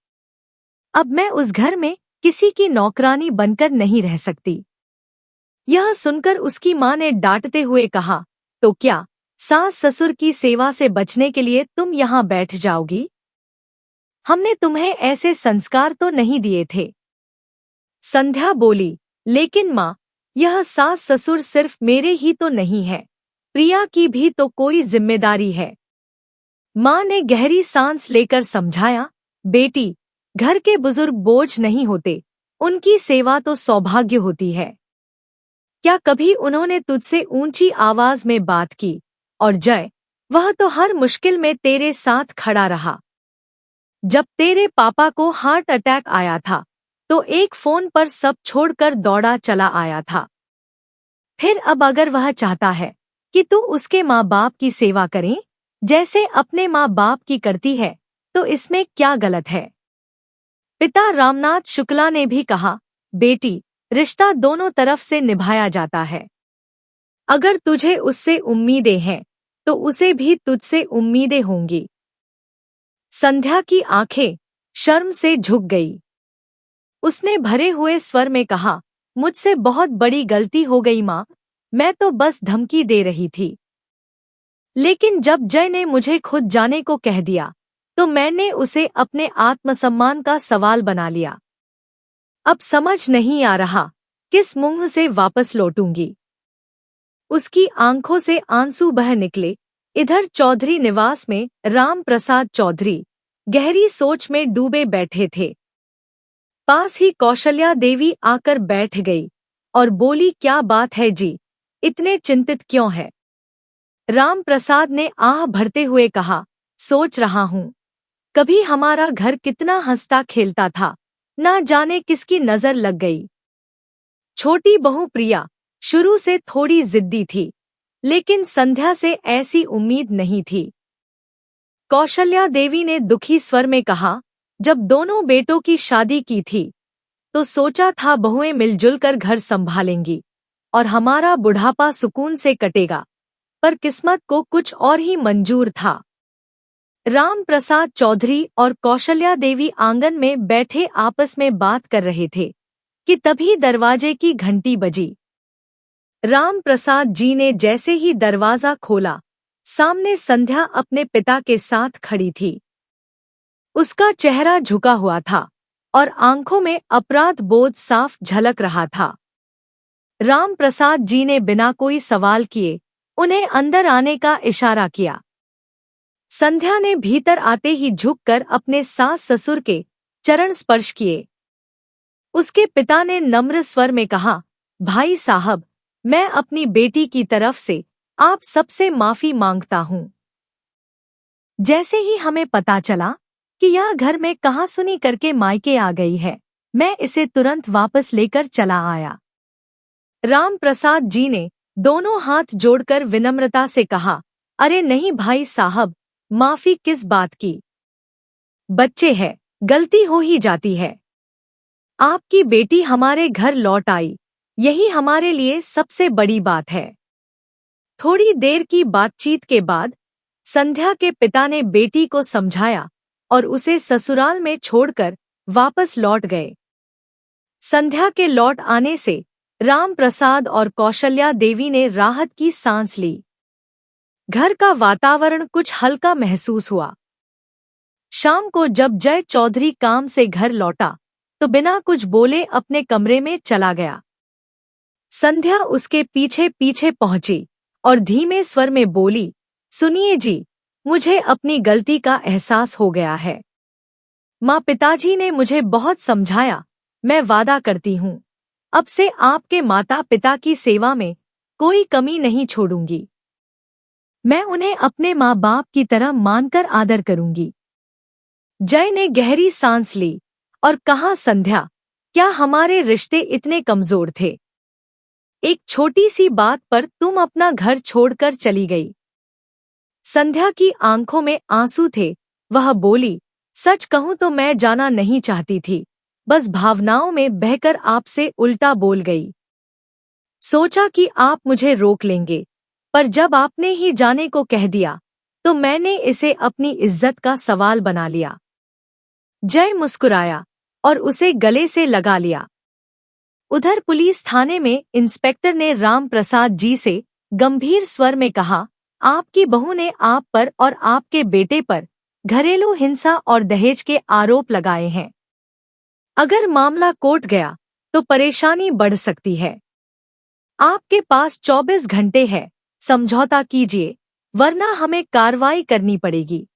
अब मैं उस घर में किसी की नौकरानी बनकर नहीं रह सकती। यह सुनकर उसकी माँ ने डांटते हुए कहा, तो क्या सास ससुर की सेवा से बचने के लिए तुम यहाँ बैठ जाओगी? हमने तुम्हें ऐसे संस्कार तो नहीं दिए थे। संध्या बोली, लेकिन माँ, यह सास ससुर सिर्फ मेरे ही तो नहीं है, प्रिया की भी तो कोई जिम्मेदारी है। माँ ने गहरी सांस लेकर समझाया, बेटी, घर के बुजुर्ग बोझ नहीं होते, उनकी सेवा तो सौभाग्य होती है। क्या कभी उन्होंने तुझसे ऊंची आवाज में बात की? और जय, वह तो हर मुश्किल में तेरे साथ खड़ा रहा। जब तेरे पापा को हार्ट अटैक आया था तो एक फोन पर सब छोड़कर दौड़ा चला आया था। फिर अब अगर वह चाहता है कि तू उसके माँ बाप की सेवा करे जैसे अपने माँ बाप की करती है, तो इसमें क्या गलत है? पिता रामनाथ शुक्ला ने भी कहा, बेटी, रिश्ता दोनों तरफ से निभाया जाता है। अगर तुझे उससे उम्मीदें हैं तो उसे भी तुझसे उम्मीदें होंगी। संध्या की आंखें शर्म से झुक गई। उसने भरे हुए स्वर में कहा, मुझसे बहुत बड़ी गलती हो गई माँ, मैं तो बस धमकी दे रही थी। लेकिन जब जय ने मुझे खुद जाने को कह दिया तो मैंने उसे अपने आत्मसम्मान का सवाल बना लिया। अब समझ नहीं आ रहा किस मुंह से वापस लौटूंगी। उसकी आंखों से आंसू बह निकले। इधर चौधरी निवास में राम प्रसाद चौधरी गहरी सोच में डूबे बैठे थे। पास ही कौशल्या देवी आकर बैठ गई और बोली, क्या बात है जी, इतने चिंतित क्यों है? राम प्रसाद ने आह भरते हुए कहा, सोच रहा हूँ, कभी हमारा घर कितना हंसता खेलता था, ना जाने किसकी नजर लग गई। छोटी बहू प्रिया शुरू से थोड़ी जिद्दी थी, लेकिन संध्या से ऐसी उम्मीद नहीं थी। कौशल्या देवी ने दुखी स्वर में कहा, जब दोनों बेटों की शादी की थी तो सोचा था बहुएं मिलजुल कर घर संभालेंगी और हमारा बुढ़ापा सुकून से कटेगा, पर किस्मत को कुछ और ही मंजूर था। राम प्रसाद चौधरी और कौशल्या देवी आंगन में बैठे आपस में बात कर रहे थे कि तभी दरवाजे की घंटी बजी। राम प्रसाद जी ने जैसे ही दरवाजा खोला, सामने संध्या अपने पिता के साथ खड़ी थी। उसका चेहरा झुका हुआ था और आंखों में अपराध बोध साफ झलक रहा था। राम प्रसाद जी ने बिना कोई सवाल किए उन्हें अंदर आने का इशारा किया। संध्या ने भीतर आते ही झुककर अपने सास ससुर के चरण स्पर्श किए। उसके पिता ने नम्र स्वर में कहा, भाई साहब, मैं अपनी बेटी की तरफ से आप सबसे माफी मांगता हूँ। जैसे ही हमें पता चला कि यह घर में कहासुनी करके मायके आ गई है, मैं इसे तुरंत वापस लेकर चला आया। राम प्रसाद जी ने दोनों हाथ जोड़कर विनम्रता से कहा, अरे नहीं भाई साहब, माफी किस बात की? बच्चे हैं, गलती हो ही जाती है। आपकी बेटी हमारे घर लौट आई, यही हमारे लिए सबसे बड़ी बात है। थोड़ी देर की बातचीत के बाद संध्या के पिता ने बेटी को समझाया और उसे ससुराल में छोड़कर वापस लौट गए। संध्या के लौट आने से राम प्रसाद और कौशल्या देवी ने राहत की सांस ली। घर का वातावरण कुछ हल्का महसूस हुआ। शाम को जब जय चौधरी काम से घर लौटा तो बिना कुछ बोले अपने कमरे में चला गया। संध्या उसके पीछे पीछे पहुंची और धीमे स्वर में बोली, सुनिए जी, मुझे अपनी गलती का एहसास हो गया है। माँ पिताजी ने मुझे बहुत समझाया, मैं वादा करती हूँ, अब से आपके माता पिता की सेवा में कोई कमी नहीं छोड़ूंगी। मैं उन्हें अपने माँ बाप की तरह मानकर आदर करूंगी। जय ने गहरी सांस ली और कहा, संध्या, क्या हमारे रिश्ते इतने कमजोर थे? एक छोटी सी बात पर तुम अपना घर छोड़कर चली गई। संध्या की आंखों में आंसू थे। वह बोली, सच कहूं तो मैं जाना नहीं चाहती थी, बस भावनाओं में बहकर आपसे उल्टा बोल गई। सोचा कि आप मुझे रोक लेंगे, पर जब आपने ही जाने को कह दिया तो मैंने इसे अपनी इज्जत का सवाल बना लिया। जय मुस्कुराया और उसे गले से लगा लिया। उधर पुलिस थाने में इंस्पेक्टर ने राम प्रसाद जी से गंभीर स्वर में कहा, आपकी बहू ने आप पर और आपके बेटे पर घरेलू हिंसा और दहेज के आरोप लगाए हैं। अगर मामला कोर्ट गया तो परेशानी बढ़ सकती है। आपके पास 24 घंटे है, समझौता कीजिए, वरना हमें कार्रवाई करनी पड़ेगी।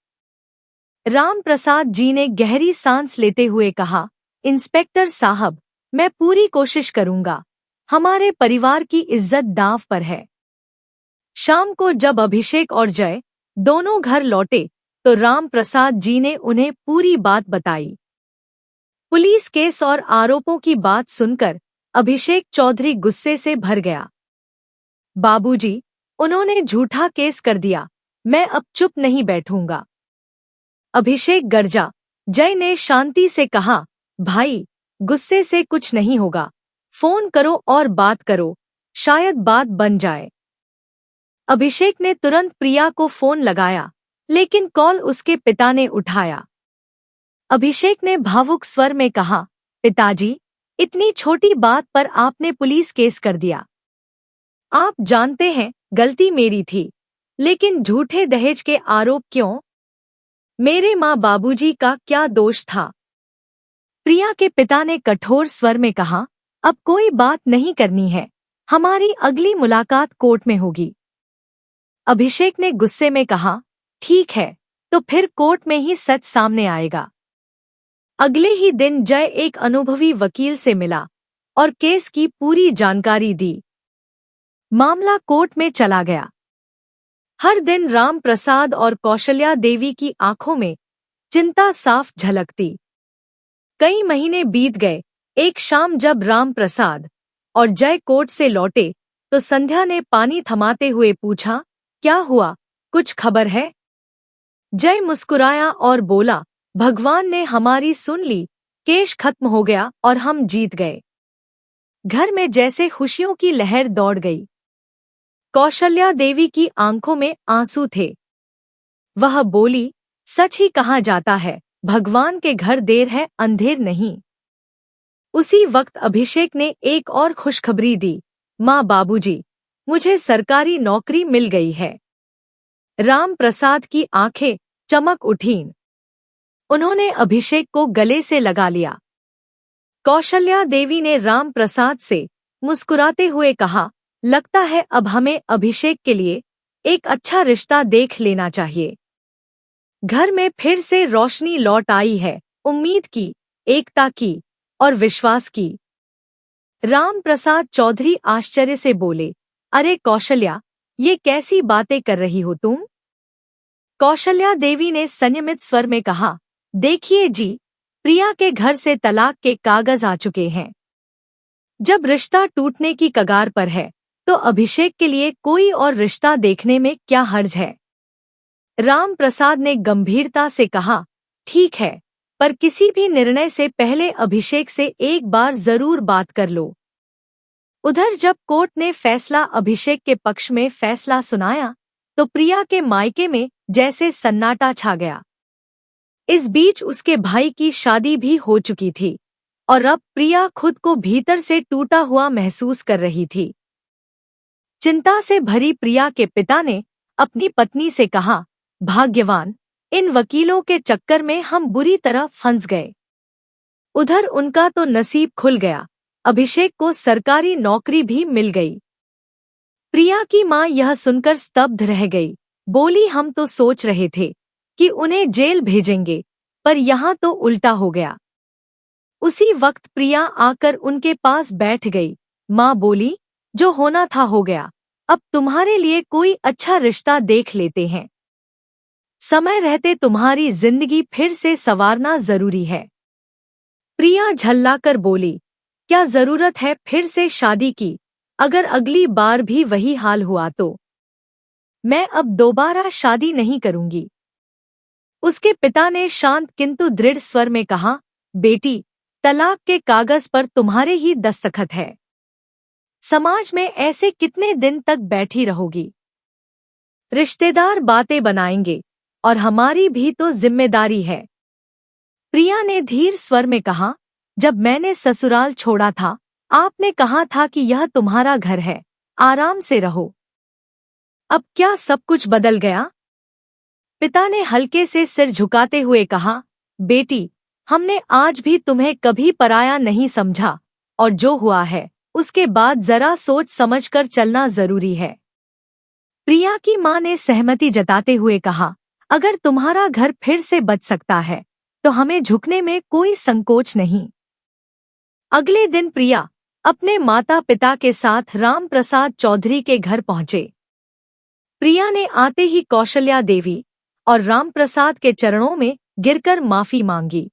राम प्रसाद जी ने गहरी सांस लेते हुए कहा, इंस्पेक्टर साहब, मैं पूरी कोशिश करूंगा। हमारे परिवार की इज्जत दांव पर है। शाम को जब अभिषेक और जय दोनों घर लौटे तो राम प्रसाद जी ने उन्हें पूरी बात बताई। पुलिस केस और आरोपों की बात सुनकर अभिषेक चौधरी गुस्से से भर गया। बाबूजी, उन्होंने झूठा केस कर दिया, मैं अब चुप नहीं बैठूंगा। अभिषेक गरजा। जय ने शांति से कहा, भाई, गुस्से से कुछ नहीं होगा, फोन करो और बात करो, शायद बात बन जाए। अभिषेक ने तुरंत प्रिया को फोन लगाया, लेकिन कॉल उसके पिता ने उठाया। अभिषेक ने भावुक स्वर में कहा, पिताजी, इतनी छोटी बात पर आपने पुलिस केस कर दिया। आप जानते हैं गलती मेरी थी, लेकिन झूठे दहेज के आरोप क्यों? मेरे माँ बाबूजी का क्या दोष था? प्रिया के पिता ने कठोर स्वर में कहा, अब कोई बात नहीं करनी है, हमारी अगली मुलाकात कोर्ट में होगी। अभिषेक ने गुस्से में कहा, ठीक है, तो फिर कोर्ट में ही सच सामने आएगा। अगले ही दिन जय एक अनुभवी वकील से मिला और केस की पूरी जानकारी दी। मामला कोर्ट में चला गया। हर दिन राम प्रसाद और कौशल्या देवी की आंखों में चिंता साफ झलकती। कई महीने बीत गए। एक शाम जब राम प्रसाद और जय कोर्ट से लौटे तो संध्या ने पानी थमाते हुए पूछा, क्या हुआ, कुछ खबर है? जय मुस्कुराया और बोला, भगवान ने हमारी सुन ली, केस खत्म हो गया और हम जीत गए। घर में जैसे खुशियों की लहर दौड़ गई। कौशल्या देवी की आंखों में आंसू थे। वह बोली, सच ही कहा जाता है, भगवान के घर देर है अंधेर नहीं। उसी वक्त अभिषेक ने एक और खुशखबरी दी, माँ बाबूजी, मुझे सरकारी नौकरी मिल गई है। राम प्रसाद की आंखें चमक उठीं। उन्होंने अभिषेक को गले से लगा लिया। कौशल्या देवी ने राम प्रसाद से मुस्कुराते हुए कहा, लगता है अब हमें अभिषेक के लिए एक अच्छा रिश्ता देख लेना चाहिए। घर में फिर से रोशनी लौट आई है, उम्मीद की, एकता की और विश्वास की। राम प्रसाद चौधरी आश्चर्य से बोले, अरे कौशल्या, ये कैसी बातें कर रही हो तुम? कौशल्या देवी ने संयमित स्वर में कहा, देखिए जी, प्रिया के घर से तलाक के कागज आ चुके हैं। जब रिश्ता टूटने की कगार पर है तो अभिषेक के लिए कोई और रिश्ता देखने में क्या हर्ज है? राम प्रसाद ने गंभीरता से कहा, ठीक है, पर किसी भी निर्णय से पहले अभिषेक से एक बार जरूर बात कर लो। उधर जब कोर्ट ने फैसला अभिषेक के पक्ष में फैसला सुनाया तो प्रिया के मायके में जैसे सन्नाटा छा गया। इस बीच उसके भाई की शादी भी हो चुकी थी और अब प्रिया खुद को भीतर से टूटा हुआ महसूस कर रही थी। चिंता से भरी प्रिया के पिता ने अपनी पत्नी से कहा, भाग्यवान, इन वकीलों के चक्कर में हम बुरी तरह फंस गए। उधर उनका तो नसीब खुल गया, अभिषेक को सरकारी नौकरी भी मिल गई। प्रिया की मां यह सुनकर स्तब्ध रह गई। बोली, हम तो सोच रहे थे कि उन्हें जेल भेजेंगे, पर यहाँ तो उल्टा हो गया। उसी वक्त प्रिया आकर उनके पास बैठ गई। मां बोली, जो होना था हो गया, अब तुम्हारे लिए कोई अच्छा रिश्ता देख लेते हैं। समय रहते तुम्हारी जिंदगी फिर से संवारना जरूरी है। प्रिया झल्लाकर बोली, क्या जरूरत है फिर से शादी की? अगर अगली बार भी वही हाल हुआ तो मैं अब दोबारा शादी नहीं करूंगी। उसके पिता ने शांत किंतु दृढ़ स्वर में कहा, बेटी, तलाक के कागज पर तुम्हारे ही दस्तखत है। समाज में ऐसे कितने दिन तक बैठी रहोगी? रिश्तेदार बातें बनाएंगे और हमारी भी तो जिम्मेदारी है। प्रिया ने धीर स्वर में कहा, जब मैंने ससुराल छोड़ा था आपने कहा था कि यह तुम्हारा घर है, आराम से रहो। अब क्या सब कुछ बदल गया? पिता ने हल्के से सिर झुकाते हुए कहा, बेटी, हमने आज भी तुम्हें कभी पराया नहीं समझा और जो हुआ है उसके बाद जरा सोच समझकर चलना जरूरी है। प्रिया की मां ने सहमति जताते हुए कहा, अगर तुम्हारा घर फिर से बच सकता है तो हमें झुकने में कोई संकोच नहीं। अगले दिन प्रिया अपने माता पिता के साथ राम प्रसाद चौधरी के घर पहुंचे। प्रिया ने आते ही कौशल्या देवी और राम प्रसाद के चरणों में गिरकर माफी मांगी।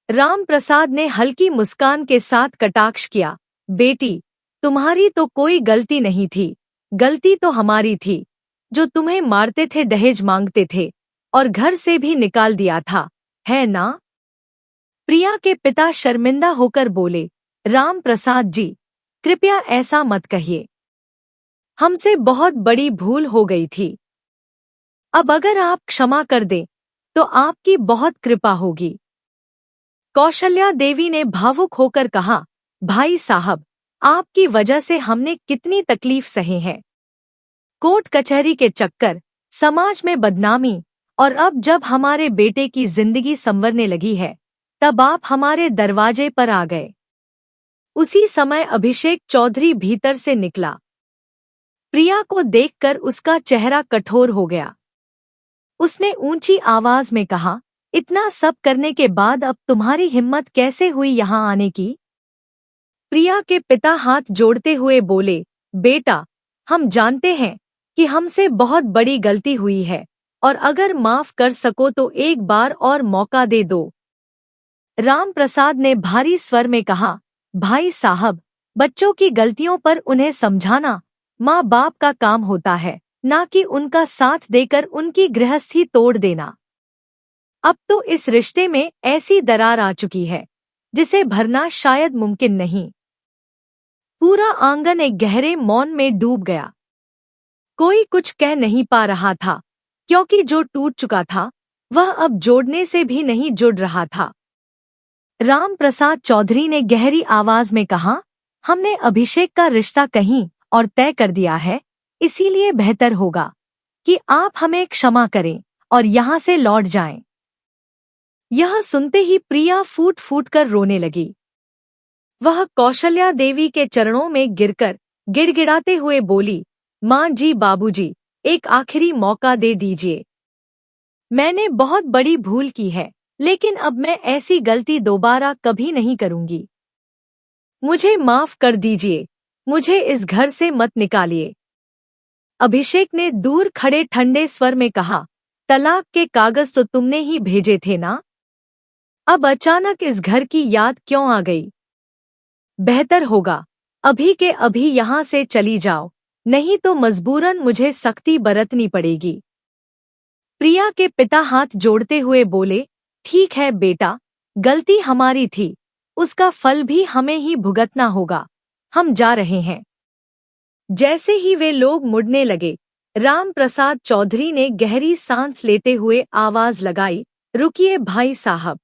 राम प्रसाद ने हल्की मुस्कान के साथ कटाक्ष किया, बेटी, तुम्हारी तो कोई गलती नहीं थी, गलती तो हमारी थी, जो तुम्हें मारते थे, दहेज मांगते थे और घर से भी निकाल दिया था, है ना? प्रिया के पिता शर्मिंदा होकर बोले, राम प्रसाद जी, कृपया ऐसा मत कहिए, हमसे बहुत बड़ी भूल हो गई थी। अब अगर आप क्षमा कर दें तो आपकी बहुत कृपा होगी। कौशल्या देवी ने भावुक होकर कहा, भाई साहब, आपकी वजह से हमने कितनी तकलीफ सहे हैं। कोर्ट कचहरी के चक्कर, समाज में बदनामी, और अब जब हमारे बेटे की जिंदगी संवरने लगी है तब आप हमारे दरवाजे पर आ गए। उसी समय अभिषेक चौधरी भीतर से निकला। प्रिया को देखकर उसका चेहरा कठोर हो गया। उसने ऊंची आवाज में कहा, इतना सब करने के बाद अब तुम्हारी हिम्मत कैसे हुई यहाँ आने की? प्रिया के पिता हाथ जोड़ते हुए बोले, बेटा, हम जानते हैं कि हमसे बहुत बड़ी गलती हुई है और अगर माफ कर सको तो एक बार और मौका दे दो। राम प्रसाद ने भारी स्वर में कहा, भाई साहब, बच्चों की गलतियों पर उन्हें समझाना माँ बाप का काम होता है, ना कि उनका साथ देकर उनकी गृहस्थी तोड़ देना। अब तो इस रिश्ते में ऐसी दरार आ चुकी है जिसे भरना शायद मुमकिन नहीं। पूरा आंगन एक गहरे मौन में डूब गया। कोई कुछ कह नहीं पा रहा था क्योंकि जो टूट चुका था वह अब जोड़ने से भी नहीं जुड़ रहा था। राम प्रसाद चौधरी ने गहरी आवाज में कहा, हमने अभिषेक का रिश्ता कहीं और तय कर दिया है, इसीलिए बेहतर होगा कि आप हमें क्षमा करें और यहाँ से लौट जाएं। यह सुनते ही प्रिया फूट फूट कर रोने लगी। वह कौशल्या देवी के चरणों में गिरकर गिड़गिड़ाते हुए बोली, माँ जी, बाबूजी, एक आखिरी मौका दे दीजिए। मैंने बहुत बड़ी भूल की है, लेकिन अब मैं ऐसी गलती दोबारा कभी नहीं करूंगी। मुझे माफ कर दीजिए, मुझे इस घर से मत निकालिए। अभिषेक ने दूर खड़े ठंडे स्वर में कहा, तलाक के कागज तो तुमने ही भेजे थे ना? अब अचानक इस घर की याद क्यों आ गई? बेहतर होगा अभी के अभी यहाँ से चली जाओ, नहीं तो मजबूरन मुझे सख्ती बरतनी पड़ेगी। प्रिया के पिता हाथ जोड़ते हुए बोले, ठीक है बेटा, गलती हमारी थी, उसका फल भी हमें ही भुगतना होगा, हम जा रहे हैं। जैसे ही वे लोग मुड़ने लगे, राम प्रसाद चौधरी ने गहरी सांस लेते हुए आवाज लगाई, रुकिए भाई साहब।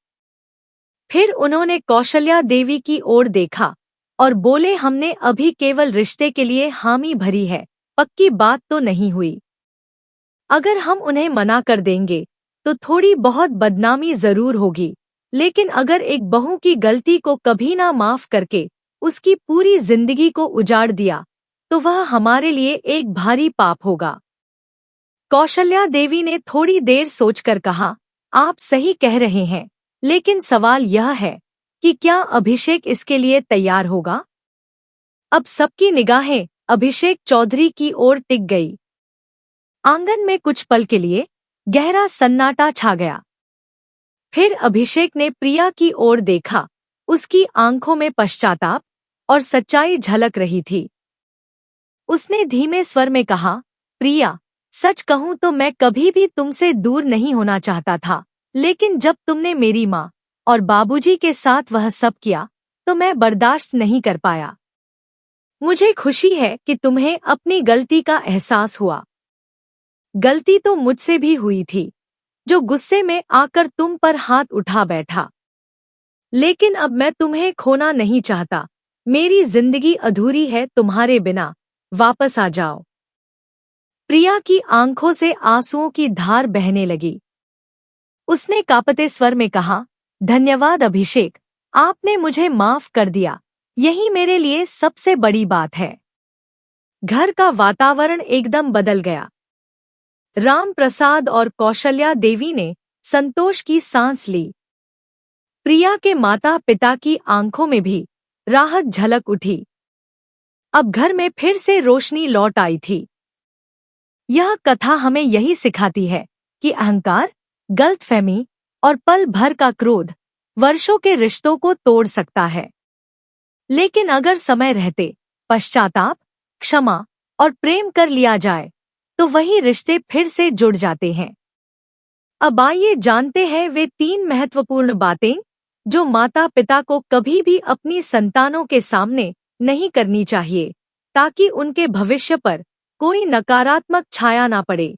फिर उन्होंने कौशल्या देवी की ओर देखा और बोले, हमने अभी केवल रिश्ते के लिए हामी भरी है, पक्की बात तो नहीं हुई। अगर हम उन्हें मना कर देंगे तो थोड़ी बहुत बदनामी जरूर होगी, लेकिन अगर एक बहू की गलती को कभी ना माफ करके उसकी पूरी जिंदगी को उजाड़ दिया तो वह हमारे लिए एक भारी पाप होगा। कौशल्या देवी ने थोड़ी देर सोचकर कहा, आप सही कह रहे हैं, लेकिन सवाल यह है कि क्या अभिषेक इसके लिए तैयार होगा? अब सबकी निगाहें अभिषेक चौधरी की ओर टिक गई। आंगन में कुछ पल के लिए गहरा सन्नाटा छा गया। फिर अभिषेक ने प्रिया की ओर देखा। उसकी आंखों में पश्चाताप और सच्चाई झलक रही थी। उसने धीमे स्वर में कहा, प्रिया, सच कहूं तो मैं कभी भी तुमसे दूर नहीं होना चाहता था, लेकिन जब तुमने मेरी माँ और बाबूजी के साथ वह सब किया तो मैं बर्दाश्त नहीं कर पाया। मुझे खुशी है कि तुम्हें अपनी गलती का एहसास हुआ। गलती तो मुझसे भी हुई थी, जो गुस्से में आकर तुम पर हाथ उठा बैठा, लेकिन अब मैं तुम्हें खोना नहीं चाहता। मेरी जिंदगी अधूरी है तुम्हारे बिना, वापस आ जाओ। प्रिया की आंखों से आंसुओं की धार बहने लगी। उसने कांपते स्वर में कहा, धन्यवाद अभिषेक, आपने मुझे माफ कर दिया, यही मेरे लिए सबसे बड़ी बात है। घर का वातावरण एकदम बदल गया। राम प्रसाद और कौशल्या देवी ने संतोष की सांस ली। प्रिया के माता पिता की आंखों में भी राहत झलक उठी। अब घर में फिर से रोशनी लौट आई थी। यह कथा हमें यही सिखाती है कि अहंकार, गलतफहमी और पल भर का क्रोध वर्षों के रिश्तों को तोड़ सकता है। लेकिन अगर समय रहते पश्चाताप, क्षमा और प्रेम कर लिया जाए तो वही रिश्ते फिर से जुड़ जाते हैं। अब आइए जानते हैं वे 3 महत्वपूर्ण बातें जो माता पिता को कभी भी अपनी संतानों के सामने नहीं करनी चाहिए, ताकि उनके भविष्य पर कोई नकारात्मक छाया ना पड़े।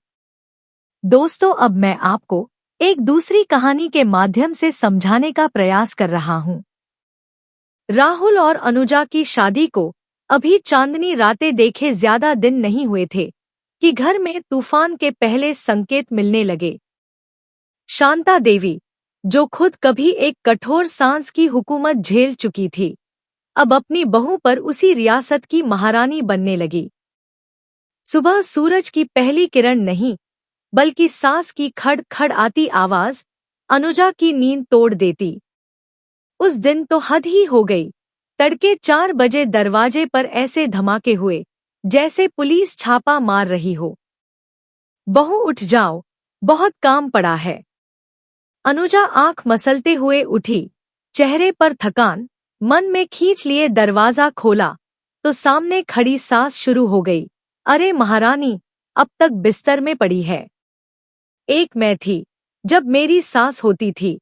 दोस्तों, अब मैं आपको एक दूसरी कहानी के माध्यम से समझाने का प्रयास कर रहा हूँ। राहुल और अनुजा की शादी को अभी चांदनी रातें देखे ज्यादा दिन नहीं हुए थे कि घर में तूफान के पहले संकेत मिलने लगे। शांता देवी, जो खुद कभी एक कठोर सांस की हुकूमत झेल चुकी थी, अब अपनी बहू पर उसी रियासत की महारानी बनने लगी। सुबह सूरज की पहली किरण नहीं, बल्कि सांस की खड़ खड़ आती आवाज अनुजा की नींद तोड़ देती। उस दिन तो हद ही हो गई। तड़के 4 बजे दरवाजे पर ऐसे धमाके हुए जैसे पुलिस छापा मार रही हो। बहू, उठ जाओ, बहुत काम पड़ा है। अनुजा आंख मसलते हुए उठी, चेहरे पर थकान, मन में खींच लिए दरवाजा खोला तो सामने खड़ी सास शुरू हो गई। अरे महारानी, अब तक बिस्तर में पड़ी है। एक मैं थी, जब मेरी सास होती थी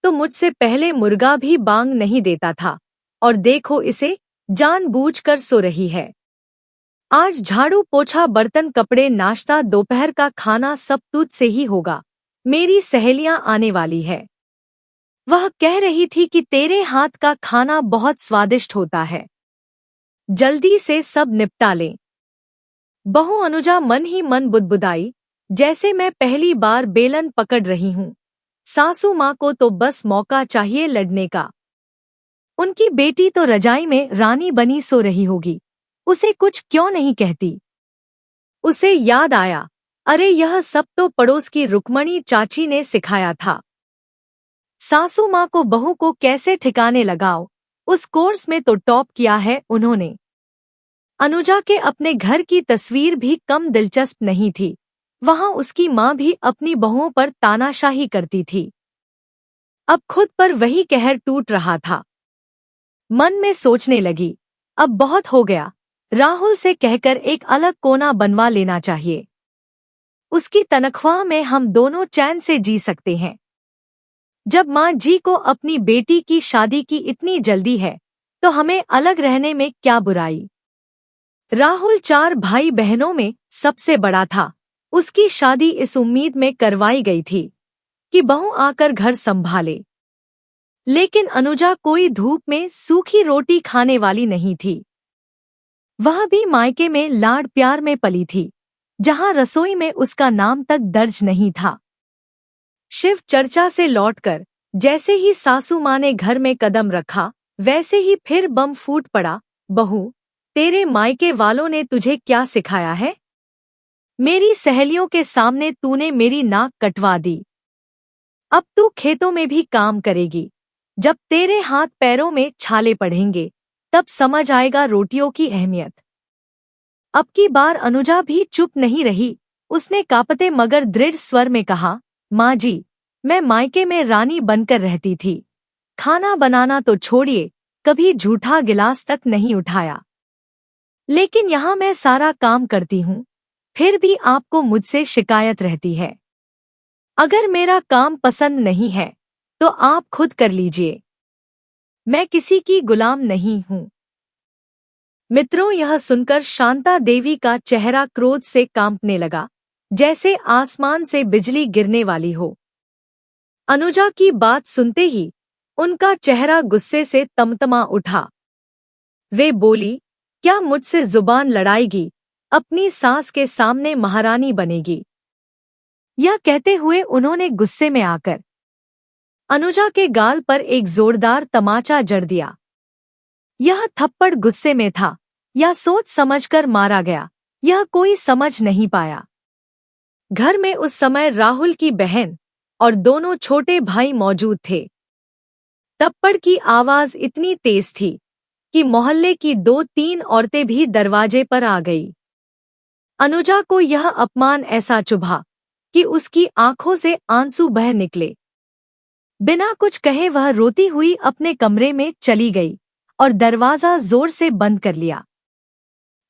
तो मुझसे पहले मुर्गा भी बांग नहीं देता था, और देखो इसे, जानबूझकर सो रही है। आज झाड़ू पोछा बर्तन कपड़े नाश्ता दोपहर का खाना सब तुझ से ही होगा। मेरी सहेलियां आने वाली है। वह कह रही थी कि तेरे हाथ का खाना बहुत स्वादिष्ट होता है, जल्दी से सब निपटा लें। बहू अनुजा मन ही मन बुदबुदाई, जैसे मैं पहली बार बेलन पकड़ रही हूँ। सासू माँ को तो बस मौका चाहिए लड़ने का। उनकी बेटी तो रजाई में रानी बनी सो रही होगी, उसे कुछ क्यों नहीं कहती। उसे याद आया, अरे यह सब तो पड़ोस की रुक्मणी चाची ने सिखाया था। सासू माँ को बहू को कैसे ठिकाने लगाओ, उस कोर्स में तो टॉप किया है उन्होंने। अनुजा के अपने घर की तस्वीर भी कम दिलचस्प नहीं थी। वहां उसकी माँ भी अपनी बहुओं पर तानाशाही करती थी। अब खुद पर वही कहर टूट रहा था। मन में सोचने लगी, अब बहुत हो गया, राहुल से कहकर एक अलग कोना बनवा लेना चाहिए। उसकी तनख्वाह में हम दोनों चैन से जी सकते हैं। जब माँ जी को अपनी बेटी की शादी की इतनी जल्दी है तो हमें अलग रहने में क्या बुराई। राहुल 4 भाई बहनों में सबसे बड़ा था। उसकी शादी इस उम्मीद में करवाई गई थी कि बहू आकर घर संभाले। लेकिन अनुजा कोई धूप में सूखी रोटी खाने वाली नहीं थी। वह भी मायके में लाड प्यार में पली थी, जहां रसोई में उसका नाम तक दर्ज नहीं था। शिव चर्चा से लौटकर जैसे ही सासू माँ ने घर में कदम रखा, वैसे ही फिर बम फूट पड़ा। बहू, तेरे मायके वालों ने तुझे क्या सिखाया है? मेरी सहेलियों के सामने तूने मेरी नाक कटवा दी। अब तू खेतों में भी काम करेगी। जब तेरे हाथ पैरों में छाले पड़ेंगे तब समझ आएगा रोटियों की अहमियत। अब की बार अनुजा भी चुप नहीं रही। उसने कांपते मगर दृढ़ स्वर में कहा, माँ जी, मैं मायके में रानी बनकर रहती थी। खाना बनाना तो छोड़िए, कभी झूठा गिलास तक नहीं उठाया। लेकिन यहाँ मैं सारा काम करती हूँ, फिर भी आपको मुझसे शिकायत रहती है। अगर मेरा काम पसंद नहीं है तो आप खुद कर लीजिए। मैं किसी की गुलाम नहीं हूँ। मित्रों, यह सुनकर शांता देवी का चेहरा क्रोध से कांपने लगा, जैसे आसमान से बिजली गिरने वाली हो। अनुजा की बात सुनते ही उनका चेहरा गुस्से से तमतमा उठा। वे बोली, क्या मुझसे जुबान लड़ाएगी? अपनी सास के सामने महारानी बनेगी? यह कहते हुए उन्होंने गुस्से में आकर अनुजा के गाल पर एक जोरदार तमाचा जड़ दिया। यह थप्पड़ गुस्से में था या सोच समझकर मारा गया, यह कोई समझ नहीं पाया। घर में उस समय राहुल की बहन और दोनों छोटे भाई मौजूद थे। तप्पड़ की आवाज इतनी तेज थी कि मोहल्ले की 2-3 औरतें भी दरवाजे पर आ गई। अनुजा को यह अपमान ऐसा चुभा कि उसकी आंखों से आंसू बह निकले। बिना कुछ कहे वह रोती हुई अपने कमरे में चली गई और दरवाजा जोर से बंद कर लिया।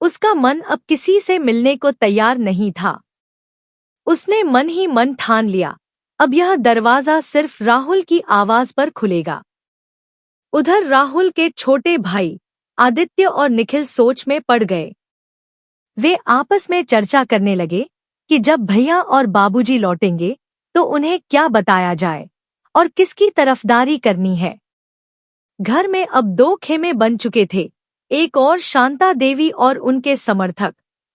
उसका मन अब किसी से मिलने को तैयार नहीं था। उसने मन ही मन ठान लिया, अब यह दरवाजा सिर्फ राहुल की आवाज पर खुलेगा। उधर राहुल के छोटे भाई आदित्य और निखिल सोच में पड़ गए। वे आपस में चर्चा करने लगे कि जब भैया और बाबूजी लौटेंगे तो उन्हें क्या बताया जाए और किसकी तरफदारी करनी है। घर में अब 2 खेमे बन चुके थे, एक और शांता देवी और उनके समर्थक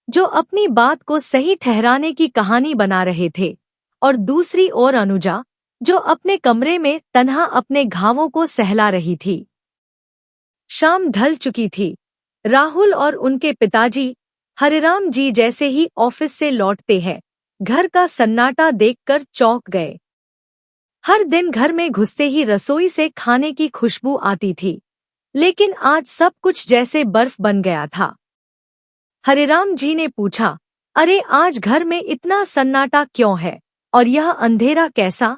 जो अपनी बात को सही ठहराने की कहानी बना रहे थे, और दूसरी ओर अनुजा जो अपने कमरे में तन्हा अपने घावों को सहला रही थी। शाम ढल चुकी थी। राहुल और उनके पिताजी हरिराम जी जैसे ही ऑफिस से लौटते हैं, घर का सन्नाटा देखकर चौंक गए। हर दिन घर में घुसते ही रसोई से खाने की खुशबू आती थी, लेकिन आज सब कुछ जैसे बर्फ बन गया था। हरिराम जी ने पूछा, अरे आज घर में इतना सन्नाटा क्यों है और यह अंधेरा कैसा?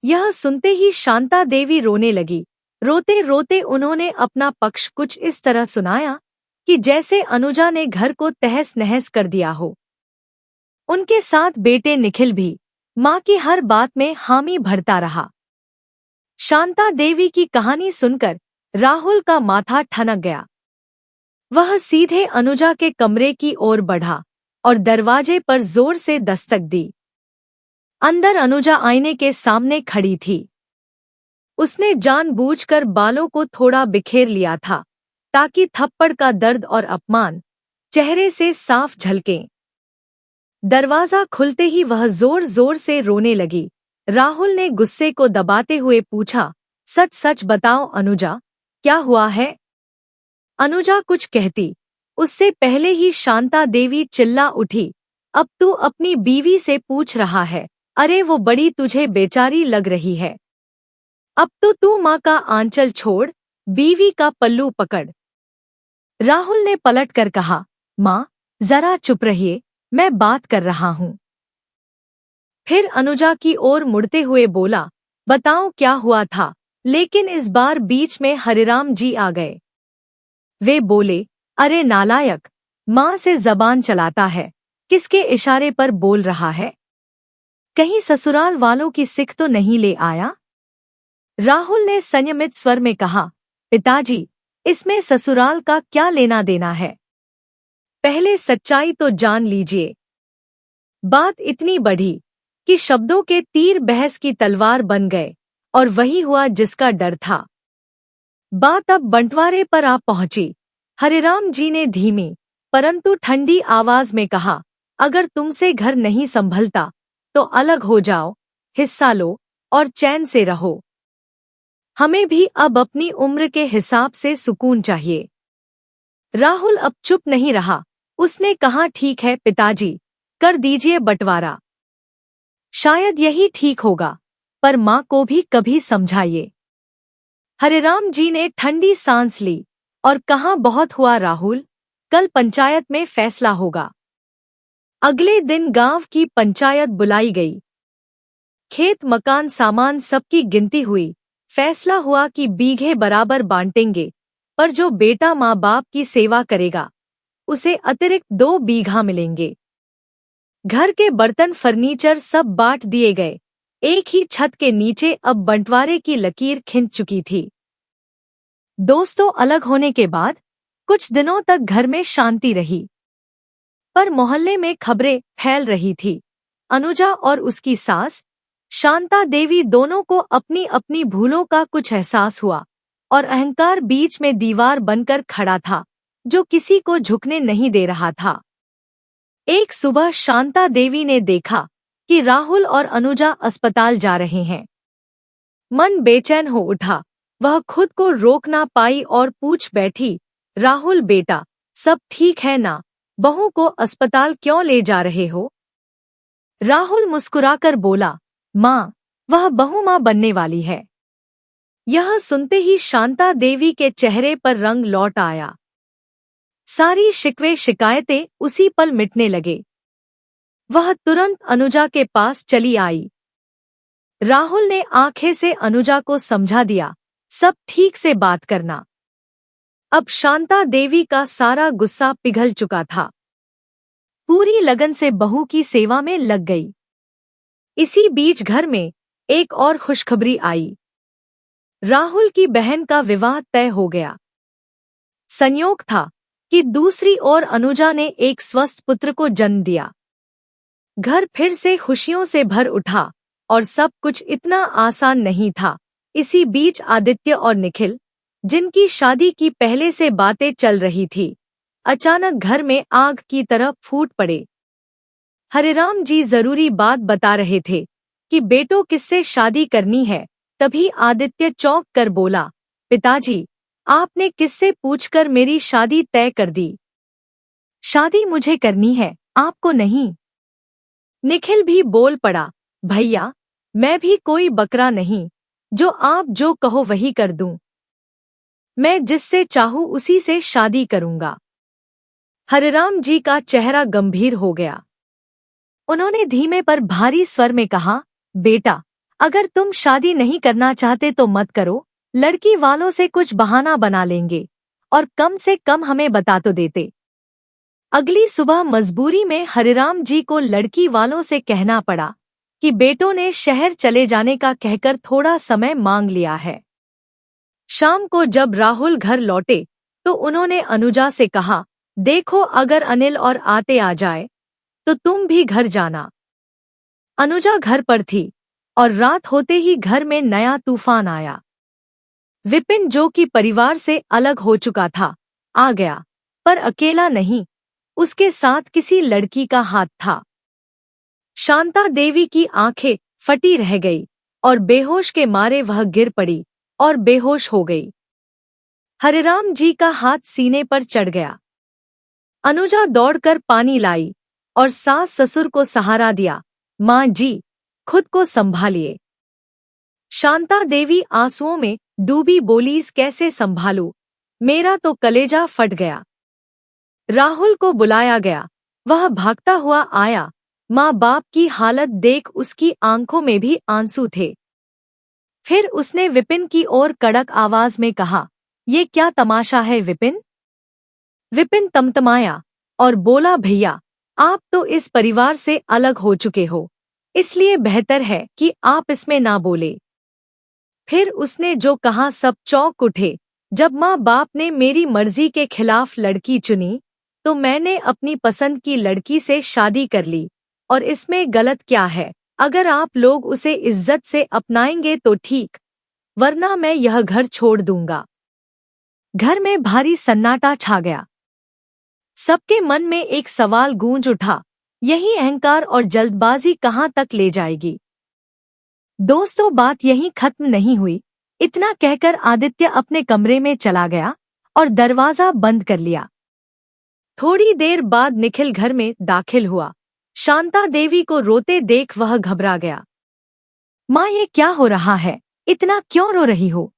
यह सुनते ही शांता देवी रोने लगी। रोते रोते उन्होंने अपना पक्ष कुछ इस तरह सुनाया कि जैसे अनुजा ने घर को तहस नहस कर दिया हो। उनके साथ बेटे निखिल भी माँ की हर बात में हामी भरता रहा। शांता देवी की कहानी सुनकर राहुल का माथा ठनक गया। वह सीधे अनुजा के कमरे की ओर बढ़ा और दरवाजे पर जोर से दस्तक दी। अंदर अनुजा आईने के सामने खड़ी थी। उसने जानबूझकर बालों को थोड़ा बिखेर लिया था ताकि थप्पड़ का दर्द और अपमान चेहरे से साफ झलकें। दरवाजा खुलते ही वह जोर जोर से रोने लगी। राहुल ने गुस्से को दबाते हुए पूछा, सच सच बताओ अनुजा, क्या हुआ है? अनुजा कुछ कहती उससे पहले ही शांता देवी चिल्ला उठी, अब तू अपनी बीवी से पूछ रहा है? अरे वो बड़ी तुझे बेचारी लग रही है। अब तो तू माँ का आंचल छोड़, बीवी का पल्लू पकड़। राहुल ने पलट कर कहा, माँ जरा चुप रहिए, मैं बात कर रहा हूँ। फिर अनुजा की ओर मुड़ते हुए बोला, बताओ क्या हुआ था? लेकिन इस बार बीच में हरिराम जी आ गए। वे बोले, अरे नालायक, माँ से जबान चलाता है, किसके इशारे पर बोल रहा है? कहीं ससुराल वालों की सिख तो नहीं ले आया? राहुल ने संयमित स्वर में कहा, पिताजी, इसमें ससुराल का क्या लेना देना है? पहले सच्चाई तो जान लीजिए। बात इतनी बढ़ी कि शब्दों के तीर बहस की तलवार बन गए और वही हुआ जिसका डर था। बात अब बंटवारे पर आ पहुंची। हरिराम जी ने धीमी परंतु ठंडी आवाज में कहा, अगर तुमसे घर नहीं संभलता तो अलग हो जाओ, हिस्सा लो और चैन से रहो। हमें भी अब अपनी उम्र के हिसाब से सुकून चाहिए। राहुल अब चुप नहीं रहा। उसने कहा, ठीक है पिताजी, कर दीजिए बंटवारा। शायद यही ठीक होगा, पर माँ को भी कभी समझाइए। हरिराम जी ने ठंडी सांस ली और कहा, बहुत हुआ राहुल, कल पंचायत में फैसला होगा। अगले दिन गांव की पंचायत बुलाई गई। खेत मकान सामान सबकी गिनती हुई। फैसला हुआ कि बीघे बराबर बांटेंगे, पर जो बेटा माँ बाप की सेवा करेगा उसे अतिरिक्त 2 बीघा मिलेंगे। घर के बर्तन फर्नीचर सब बांट दिए गए। एक ही छत के नीचे अब बंटवारे की लकीर खिंच चुकी थी। दोस्तों अलग होने के बाद कुछ दिनों तक घर में शांति रही, पर मोहल्ले में खबरें फैल रही थी। अनुजा और उसकी सास शांता देवी दोनों को अपनी अपनी भूलों का कुछ एहसास हुआ और अहंकार बीच में दीवार बनकर खड़ा था जो किसी को झुकने नहीं दे रहा था। एक सुबह शांता देवी ने देखा कि राहुल और अनुजा अस्पताल जा रहे हैं। मन बेचैन हो उठा। वह खुद को रोक ना पाई और पूछ बैठी, राहुल बेटा, सब ठीक है ना? बहू को अस्पताल क्यों ले जा रहे हो? राहुल मुस्कुराकर बोला, माँ, वह बहू माँ बनने वाली है। यह सुनते ही शांता देवी के चेहरे पर रंग लौट आया। सारी शिकवे शिकायतें उसी पल मिटने लगे। वह तुरंत अनुजा के पास चली आई। राहुल ने आंखें से अनुजा को समझा दिया, सब ठीक से बात करना। अब शांता देवी का सारा गुस्सा पिघल चुका था। पूरी लगन से बहू की सेवा में लग गई। इसी बीच घर में एक और खुशखबरी आई। राहुल की बहन का विवाह तय हो गया। संयोग था कि दूसरी ओर अनुजा ने एक स्वस्थ पुत्र को जन्म दिया। घर फिर से खुशियों से भर उठा और सब कुछ इतना आसान नहीं था। इसी बीच आदित्य और निखिल, जिनकी शादी की पहले से बातें चल रही थी, अचानक घर में आग की तरह फूट पड़े। हरिराम जी जरूरी बात बता रहे थे कि बेटों किससे शादी करनी है। तभी आदित्य चौंक कर बोला, पिताजी, आपने किससे पूछकर मेरी शादी तय कर दी? शादी मुझे करनी है, आपको नहीं। निखिल भी बोल पड़ा, भैया, मैं भी कोई बकरा नहीं जो आप जो कहो वही कर दूं। मैं जिससे चाहूं उसी से शादी करूंगा। हरिराम जी का चेहरा गंभीर हो गया। उन्होंने धीमे पर भारी स्वर में कहा, बेटा, अगर तुम शादी नहीं करना चाहते तो मत करो। लड़की वालों से कुछ बहाना बना लेंगे और कम से कम हमें बता तो देते। अगली सुबह मजबूरी में हरिराम जी को लड़की वालों से कहना पड़ा कि बेटों ने शहर चले जाने का कहकर थोड़ा समय मांग लिया है। शाम को जब राहुल घर लौटे तो उन्होंने अनुजा से कहा, देखो, अगर अनिल और आते आ जाए तो तुम भी घर जाना। अनुजा घर पर थी और रात होते ही घर में नया तूफान आया। विपिन, जो कि परिवार से अलग हो चुका था, आ गया, पर अकेला नहीं, उसके साथ किसी लड़की का हाथ था। शांता देवी की आंखें फटी रह गई और बेहोश के मारे वह गिर पड़ी और बेहोश हो गई। हरिराम जी का हाथ सीने पर चढ़ गया। अनुजा दौड़कर पानी लाई और सास ससुर को सहारा दिया। माँ जी, खुद को संभालिए। शांता देवी आंसुओं में डूबी बोली, कैसे संभालूं, मेरा तो कलेजा फट गया। राहुल को बुलाया गया। वह भागता हुआ आया। माँ बाप की हालत देख उसकी आंखों में भी आंसू थे। फिर उसने विपिन की ओर कड़क आवाज में कहा, ये क्या तमाशा है विपिन? विपिन तमतमाया और बोला, भैया, आप तो इस परिवार से अलग हो चुके हो, इसलिए बेहतर है कि आप इसमें ना बोले। फिर उसने जो कहा सब चौंक उठे। जब माँ बाप ने मेरी मर्जी के खिलाफ लड़की चुनी तो मैंने अपनी पसंद की लड़की से शादी कर ली, और इसमें गलत क्या है? अगर आप लोग उसे इज्जत से अपनाएंगे तो ठीक, वरना मैं यह घर छोड़ दूंगा। घर में भारी सन्नाटा छा गया। सबके मन में एक सवाल गूंज उठा, यही अहंकार और जल्दबाजी कहाँ तक ले जाएगी? दोस्तों, बात यहीं खत्म नहीं हुई। इतना कहकर आदित्य अपने कमरे में चला गया और दरवाजा बंद कर लिया। थोड़ी देर बाद निखिल घर में दाखिल हुआ। शांता देवी को रोते देख वह घबरा गया। माँ, ये क्या हो रहा है? इतना क्यों रो रही हो?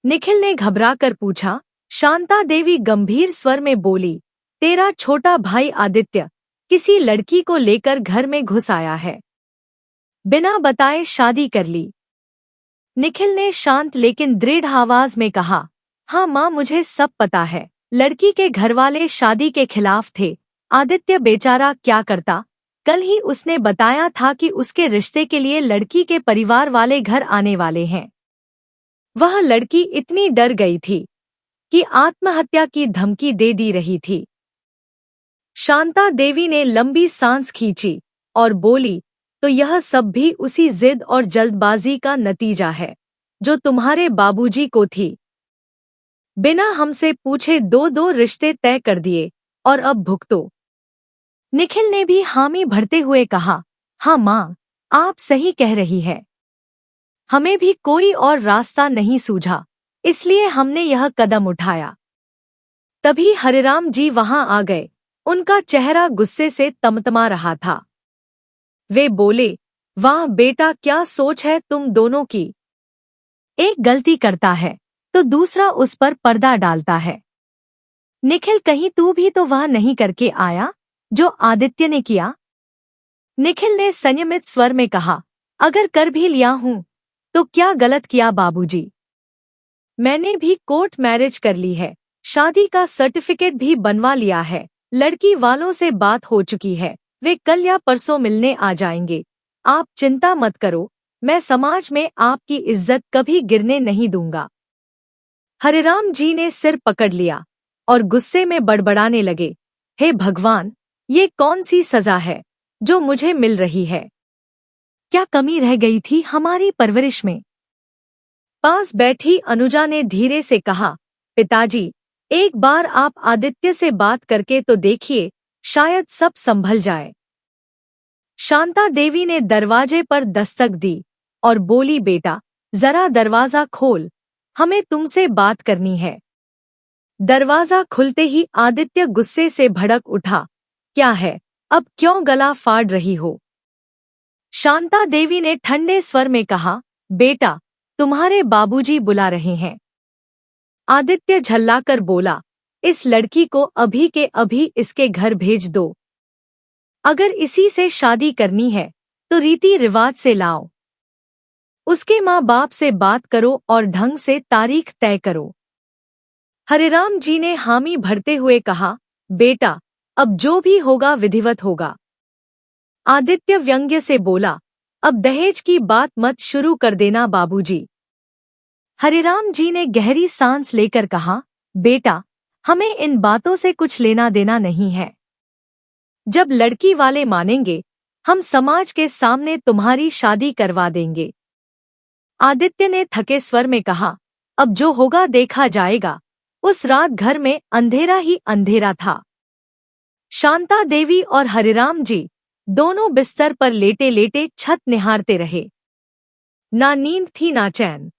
निखिल ने घबराकर पूछा। शांता देवी गंभीर स्वर में बोली, तेरा छोटा भाई आदित्य किसी लड़की को लेकर घर में घुस आया है। बिना बताए शादी कर ली। निखिल ने शांत लेकिन दृढ़ आवाज में कहा, हाँ माँ, मुझे सब पता है। लड़की के घरवाले शादी के खिलाफ थे। आदित्य बेचारा क्या करता? कल ही उसने बताया था कि उसके रिश्ते के लिए लड़की के परिवार वाले घर आने वाले हैं। वह लड़की इतनी डर गई थी कि आत्महत्या की धमकी दे दी रही थी। शांता देवी ने लंबी सांस खींची और बोली, तो यह सब भी उसी जिद और जल्दबाजी का नतीजा है जो तुम्हारे बाबूजी को थी। बिना हमसे पूछे दो दो रिश्ते तय कर दिए और अब भुगतो। निखिल ने भी हामी भरते हुए कहा, हाँ माँ, आप सही कह रही है। हमें भी कोई और रास्ता नहीं सूझा, इसलिए हमने यह कदम उठाया। तभी हरिराम जी वहां आ गए। उनका चेहरा गुस्से से तमतमा रहा था। वे बोले, वाह बेटा, क्या सोच है तुम दोनों की। एक गलती करता है तो दूसरा उस पर पर्दा डालता है। निखिल, कहीं तू भी तो वह नहीं करके आया जो आदित्य ने किया। निखिल ने संयमित स्वर में कहा, अगर कर भी लिया हूं तो क्या गलत किया बाबूजी। मैंने भी कोर्ट मैरिज कर ली है, शादी का सर्टिफिकेट भी बनवा लिया है, लड़की वालों से बात हो चुकी है, वे कल या परसों मिलने आ जाएंगे। आप चिंता मत करो, मैं समाज में आपकी इज्जत कभी गिरने नहीं दूंगा। हरिराम जी ने सिर पकड़ लिया और गुस्से में बड़बड़ाने लगे, हे भगवान, ये कौन सी सजा है जो मुझे मिल रही है। क्या कमी रह गई थी हमारी परवरिश में। पास बैठी अनुजा ने धीरे से कहा, पिताजी, एक बार आप आदित्य से बात करके तो देखिए, शायद सब संभल जाए। शांता देवी ने दरवाजे पर दस्तक दी और बोली, बेटा जरा दरवाजा खोल, हमें तुमसे बात करनी है। दरवाजा खुलते ही आदित्य गुस्से से भड़क उठा, क्या है, अब क्यों गला फाड़ रही हो। शांता देवी ने ठंडे स्वर में कहा, बेटा तुम्हारे बाबूजी बुला रहे हैं। आदित्य झल्लाकर बोला, इस लड़की को अभी के अभी इसके घर भेज दो। अगर इसी से शादी करनी है तो रीति रिवाज से लाओ। उसके माँ बाप से बात करो और ढंग से तारीख तय करो। हरिराम जी ने हामी भरते हुए कहा, बेटा अब जो भी होगा विधिवत होगा। आदित्य व्यंग्य से बोला, अब दहेज की बात मत शुरू कर देना बाबूजी। हरिराम जी ने गहरी सांस लेकर कहा, बेटा हमें इन बातों से कुछ लेना देना नहीं है। जब लड़की वाले मानेंगे हम समाज के सामने तुम्हारी शादी करवा देंगे। आदित्य ने थके स्वर में कहा, अब जो होगा देखा जाएगा। उस रात घर में अंधेरा ही अंधेरा था। शांता देवी और हरिराम जी दोनों बिस्तर पर लेटे लेटे छत निहारते रहे। ना नींद थी ना चैन।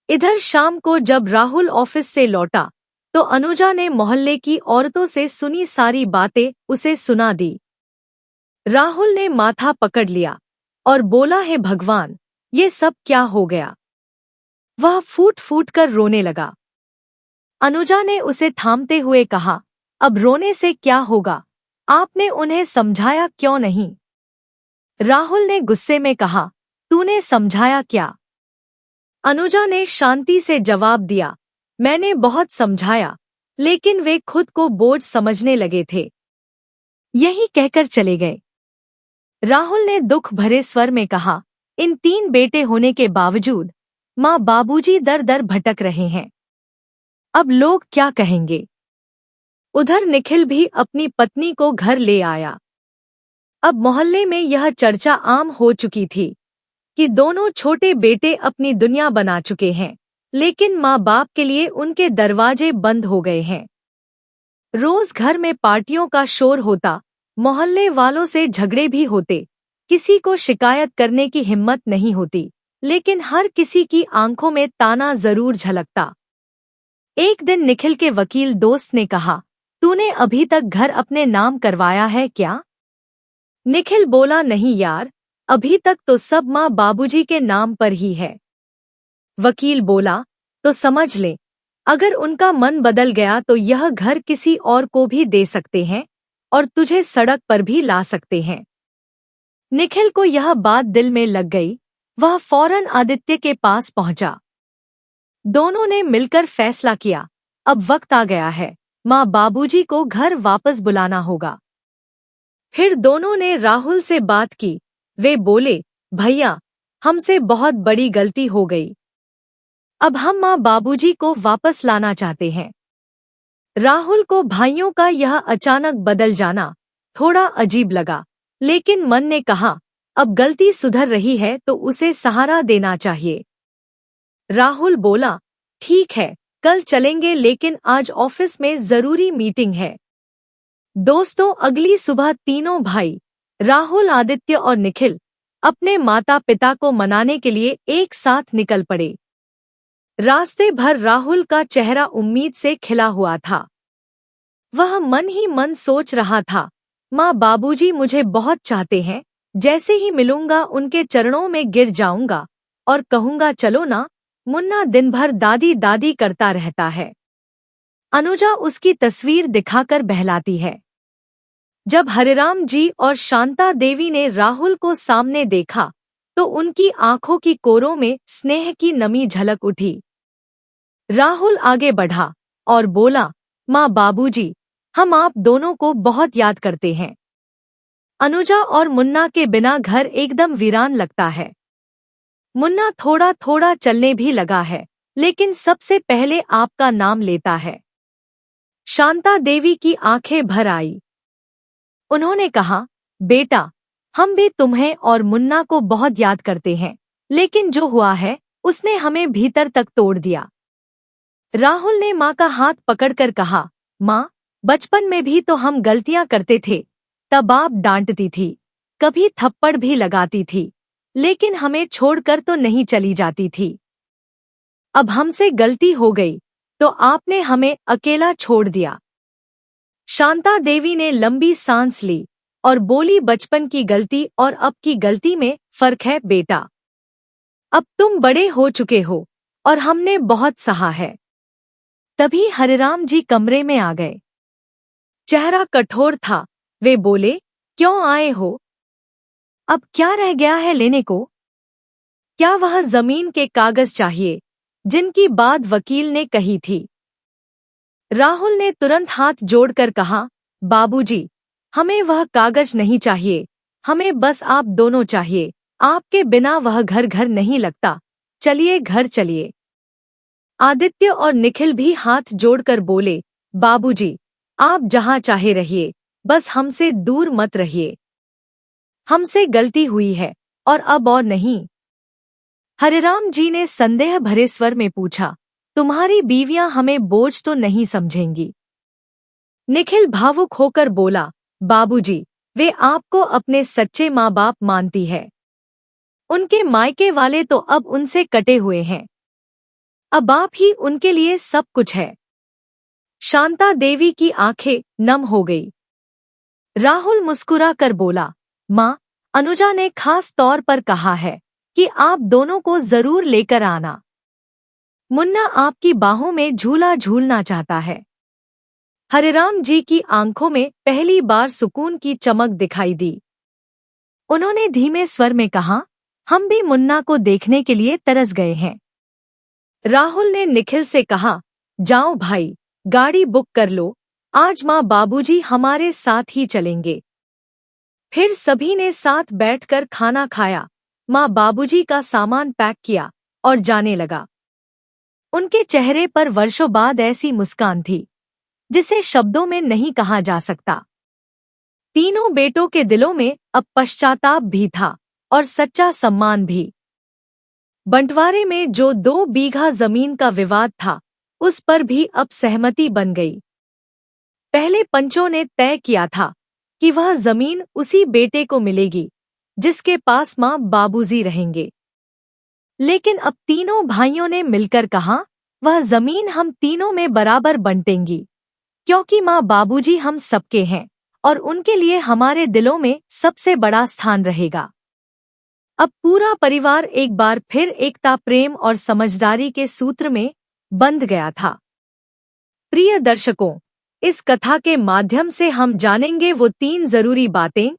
इधर शाम को जब राहुल ऑफिस से लौटा तो अनुजा ने मोहल्ले की औरतों से सुनी सारी बातें उसे सुना दी। राहुल ने माथा पकड़ लिया और बोला, हे भगवान, ये सब क्या हो गया। वह फूट फूट कर रोने लगा। अनुजा ने उसे थामते हुए कहा, अब रोने से क्या होगा, आपने उन्हें समझाया क्यों नहीं। राहुल ने गुस्से में कहा, तूने समझाया क्या। अनुजा ने शांति से जवाब दिया, मैंने बहुत समझाया, लेकिन वे खुद को बोझ समझने लगे थे। यही कहकर चले गए। राहुल ने दुख भरे स्वर में कहा, इन 3 बेटे होने के बावजूद माँ बाबूजी दर दर भटक रहे हैं। अब लोग क्या कहेंगे। उधर निखिल भी अपनी पत्नी को घर ले आया। अब मोहल्ले में यह चर्चा आम हो चुकी थी कि दोनों छोटे बेटे अपनी दुनिया बना चुके हैं, लेकिन माँ बाप के लिए उनके दरवाजे बंद हो गए हैं। रोज घर में पार्टियों का शोर होता, मोहल्ले वालों से झगड़े भी होते, किसी को शिकायत करने की हिम्मत नहीं होती, लेकिन हर किसी की आंखों में ताना जरूर झलकता। एक दिन निखिल के वकील दोस्त ने कहा, तूने अभी तक घर अपने नाम करवाया है क्या। निखिल बोला, नहीं यार, अभी तक तो सब माँ बाबूजी के नाम पर ही है। वकील बोला, तो समझ ले, अगर उनका मन बदल गया तो यह घर किसी और को भी दे सकते हैं और तुझे सड़क पर भी ला सकते हैं। निखिल को यह बात दिल में लग गई। वह फौरन आदित्य के पास पहुंचा। दोनों ने मिलकर फैसला किया, अब वक्त आ गया है, माँ बाबूजी को घर वापस बुलाना होगा। फिर दोनों ने राहुल से बात की। वे बोले, भैया हमसे बहुत बड़ी गलती हो गई, अब हम माँ बाबूजी को वापस लाना चाहते हैं। राहुल को भाइयों का यह अचानक बदल जाना थोड़ा अजीब लगा, लेकिन मन ने कहा, अब गलती सुधर रही है तो उसे सहारा देना चाहिए। राहुल बोला, ठीक है, कल चलेंगे, लेकिन आज ऑफिस में जरूरी मीटिंग है। दोस्तों, अगली सुबह तीनों भाई राहुल, आदित्य और निखिल अपने माता पिता को मनाने के लिए एक साथ निकल पड़े। रास्ते भर राहुल का चेहरा उम्मीद से खिला हुआ था। वह मन ही मन सोच रहा था, माँ बाबूजी मुझे बहुत चाहते हैं, जैसे ही मिलूंगा उनके चरणों में गिर जाऊंगा और कहूंगा चलो ना, मुन्ना दिन भर दादी दादी करता रहता है। अनुजा उसकी तस्वीर दिखाकर बहलाती है। जब हरिराम जी और शांता देवी ने राहुल को सामने देखा तो उनकी आंखों की कोरों में स्नेह की नमी झलक उठी। राहुल आगे बढ़ा और बोला, माँ बाबूजी, हम आप दोनों को बहुत याद करते हैं। अनुजा और मुन्ना के बिना घर एकदम वीरान लगता है। मुन्ना थोड़ा थोड़ा चलने भी लगा है, लेकिन सबसे पहले आपका नाम लेता है। शांता देवी की आंखें भर आई। उन्होंने कहा, बेटा, हम भी तुम्हें और मुन्ना को बहुत याद करते हैं, लेकिन जो हुआ है उसने हमें भीतर तक तोड़ दिया। राहुल ने माँ का हाथ पकड़कर कहा, माँ, बचपन में भी तो हम गलतियां करते थे, तब आप डांटती थी, कभी थप्पड़ भी लगाती थी, लेकिन हमें छोड़कर तो नहीं चली जाती थी। अब हमसे गलती हो गई तो आपने हमें अकेला छोड़ दिया। शांता देवी ने लंबी सांस ली और बोली, बचपन की गलती और अब की गलती में फर्क है बेटा। अब तुम बड़े हो चुके हो और हमने बहुत सहा है। तभी हरिराम जी कमरे में आ गए। चेहरा कठोर था। वे बोले, क्यों आए हो? अब क्या रह गया है लेने को? क्या वह जमीन के कागज चाहिए जिनकी बात वकील ने कही थी? राहुल ने तुरंत हाथ जोड़कर कहा, बाबूजी, हमें वह कागज नहीं चाहिए, हमें बस आप दोनों चाहिए। आपके बिना वह घर घर नहीं लगता। चलिए घर चलिए। आदित्य और निखिल भी हाथ जोड़कर बोले, बाबूजी, आप जहां चाहे रहिए, बस हमसे दूर मत रहिए। हमसे गलती हुई है और अब और नहीं। हरिराम जी ने संदेह भरे स्वर में पूछा, तुम्हारी बीवियां हमें बोझ तो नहीं समझेंगी? निखिल भावुक होकर बोला, बाबूजी, वे आपको अपने सच्चे माँ बाप मानती है। उनके मायके वाले तो अब उनसे कटे हुए हैं। अब आप ही उनके लिए सब कुछ है। शांता देवी की आंखें नम हो गई। राहुल मुस्कुरा कर बोला, माँ, अनुजा ने खास तौर पर कहा है कि आप दोनों को जरूर लेकर आना। मुन्ना आपकी बाहों में झूला झूलना चाहता है। हरिराम जी की आंखों में पहली बार सुकून की चमक दिखाई दी। उन्होंने धीमे स्वर में कहा, हम भी मुन्ना को देखने के लिए तरस गए हैं। राहुल ने निखिल से कहा, जाओ भाई, गाड़ी बुक कर लो, आज माँ बाबूजी हमारे साथ ही चलेंगे। फिर सभी ने साथ बैठकर खाना खाया, माँ बाबूजी का सामान पैक किया और जाने लगा। उनके चेहरे पर वर्षों बाद ऐसी मुस्कान थी जिसे शब्दों में नहीं कहा जा सकता। तीनों बेटों के दिलों में अब पश्चाताप भी था और सच्चा सम्मान भी। बंटवारे में जो 2 बीघा जमीन का विवाद था, उस पर भी अब सहमति बन गई। पहले पंचों ने तय किया था कि वह जमीन उसी बेटे को मिलेगी जिसके पास माँ बाबूजी रहेंगे। लेकिन अब तीनों भाइयों ने मिलकर कहा, वह जमीन हम तीनों में बराबर बंटेंगी, क्योंकि माँ बाबूजी हम सबके हैं और उनके लिए हमारे दिलों में सबसे बड़ा स्थान रहेगा। अब पूरा परिवार एक बार फिर एकता, प्रेम और समझदारी के सूत्र में बंध गया था। प्रिय दर्शकों, इस कथा के माध्यम से हम जानेंगे वो 3 जरूरी बातें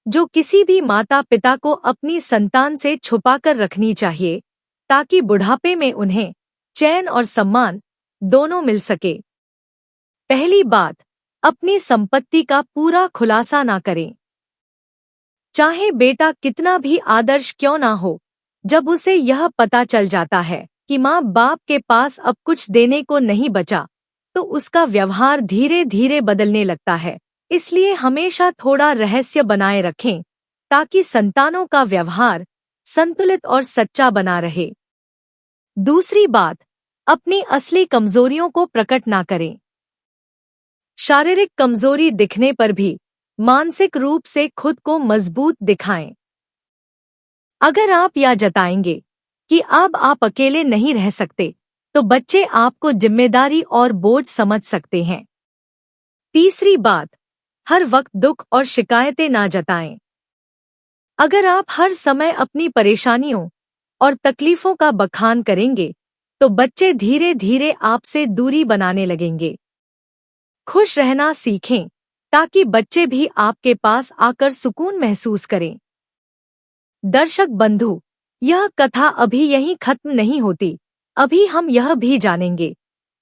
जो किसी भी माता पिता को अपनी संतान से छुपाकर रखनी चाहिए, ताकि बुढ़ापे में उन्हें चैन और सम्मान दोनों मिल सके। पहली बात, अपनी संपत्ति का पूरा खुलासा ना करें। चाहे बेटा कितना भी आदर्श क्यों ना हो, जब उसे यह पता चल जाता है कि माँ बाप के पास अब कुछ देने को नहीं बचा, तो उसका व्यवहार धीरे धीरे बदलने लगता है। इसलिए हमेशा थोड़ा रहस्य बनाए रखें, ताकि संतानों का व्यवहार संतुलित और सच्चा बना रहे। दूसरी बात, अपनी असली कमजोरियों को प्रकट ना करें। शारीरिक कमजोरी दिखने पर भी मानसिक रूप से खुद को मजबूत दिखाएं। अगर आप यह जताएंगे कि अब आप अकेले नहीं रह सकते, तो बच्चे आपको जिम्मेदारी और बोझ समझ सकते हैं। तीसरी बात, हर वक्त दुख और शिकायतें ना जताएं। अगर आप हर समय अपनी परेशानियों और तकलीफों का बखान करेंगे तो बच्चे धीरे धीरे आपसे दूरी बनाने लगेंगे। खुश रहना सीखें ताकि बच्चे भी आपके पास आकर सुकून महसूस करें। दर्शक बंधु, यह कथा अभी यहीं खत्म नहीं होती। अभी हम यह भी जानेंगे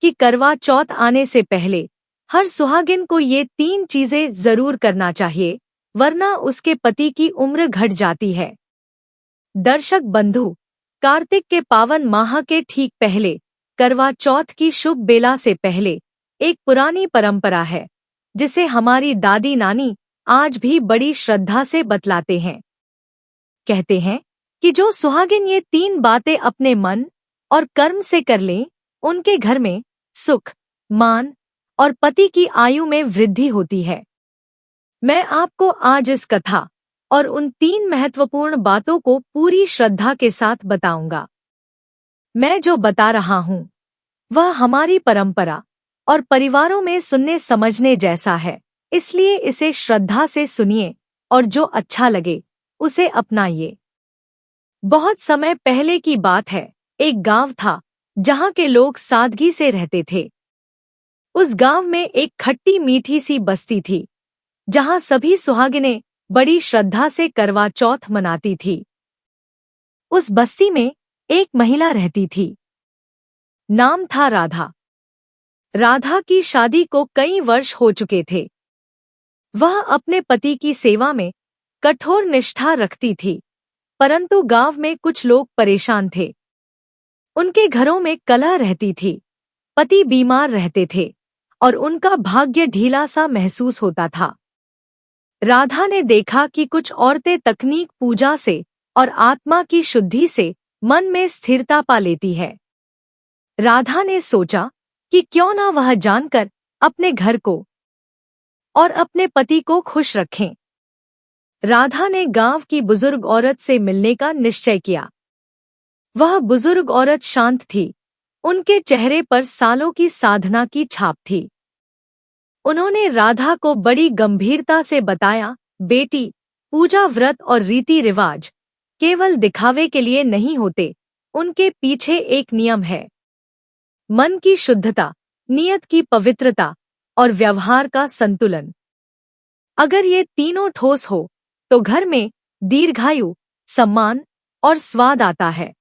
कि करवा चौथ आने से पहले हर सुहागिन को ये 3 चीजें जरूर करना चाहिए, वरना उसके पति की उम्र घट जाती है। दर्शक बंधु, कार्तिक के पावन माह के ठीक पहले करवा चौथ की शुभ बेला से पहले एक पुरानी परंपरा है जिसे हमारी दादी नानी आज भी बड़ी श्रद्धा से बतलाते हैं। कहते हैं कि जो सुहागिन ये 3 बातें अपने मन और कर्म से कर लें, उनके घर में सुख, मान और पति की आयु में वृद्धि होती है। मैं आपको आज इस कथा और उन 3 महत्वपूर्ण बातों को पूरी श्रद्धा के साथ बताऊंगा। मैं जो बता रहा हूं वह हमारी परंपरा और परिवारों में सुनने समझने जैसा है, इसलिए इसे श्रद्धा से सुनिए और जो अच्छा लगे उसे अपनाइए। बहुत समय पहले की बात है, एक गांव था जहां के लोग सादगी से रहते थे। उस गांव में एक खट्टी मीठी सी बस्ती थी जहां सभी सुहागिनें बड़ी श्रद्धा से करवा चौथ मनाती थी। उस बस्ती में एक महिला रहती थी। नाम था राधा। राधा की शादी को कई वर्ष हो चुके थे। वह अपने पति की सेवा में कठोर निष्ठा रखती थी, परंतु गांव में कुछ लोग परेशान थे। उनके घरों में कलह रहती थी, पति बीमार रहते थे और उनका भाग्य ढीला सा महसूस होता था। राधा ने देखा कि कुछ औरतें तकनीक पूजा से और आत्मा की शुद्धि से मन में स्थिरता पा लेती है। राधा ने सोचा कि क्यों ना वह जानकर अपने घर को और अपने पति को खुश रखें। राधा ने गांव की बुजुर्ग औरत से मिलने का निश्चय किया। वह बुजुर्ग औरत शांत थी, उनके चेहरे पर सालों की साधना की छाप थी। उन्होंने राधा को बड़ी गंभीरता से बताया, बेटी, पूजा व्रत और रीति रिवाज केवल दिखावे के लिए नहीं होते, उनके पीछे एक नियम है। मन की शुद्धता, नियत की पवित्रता और व्यवहार का संतुलन। अगर ये तीनों ठोस हो तो घर में दीर्घायु, सम्मान और स्वाद आता है।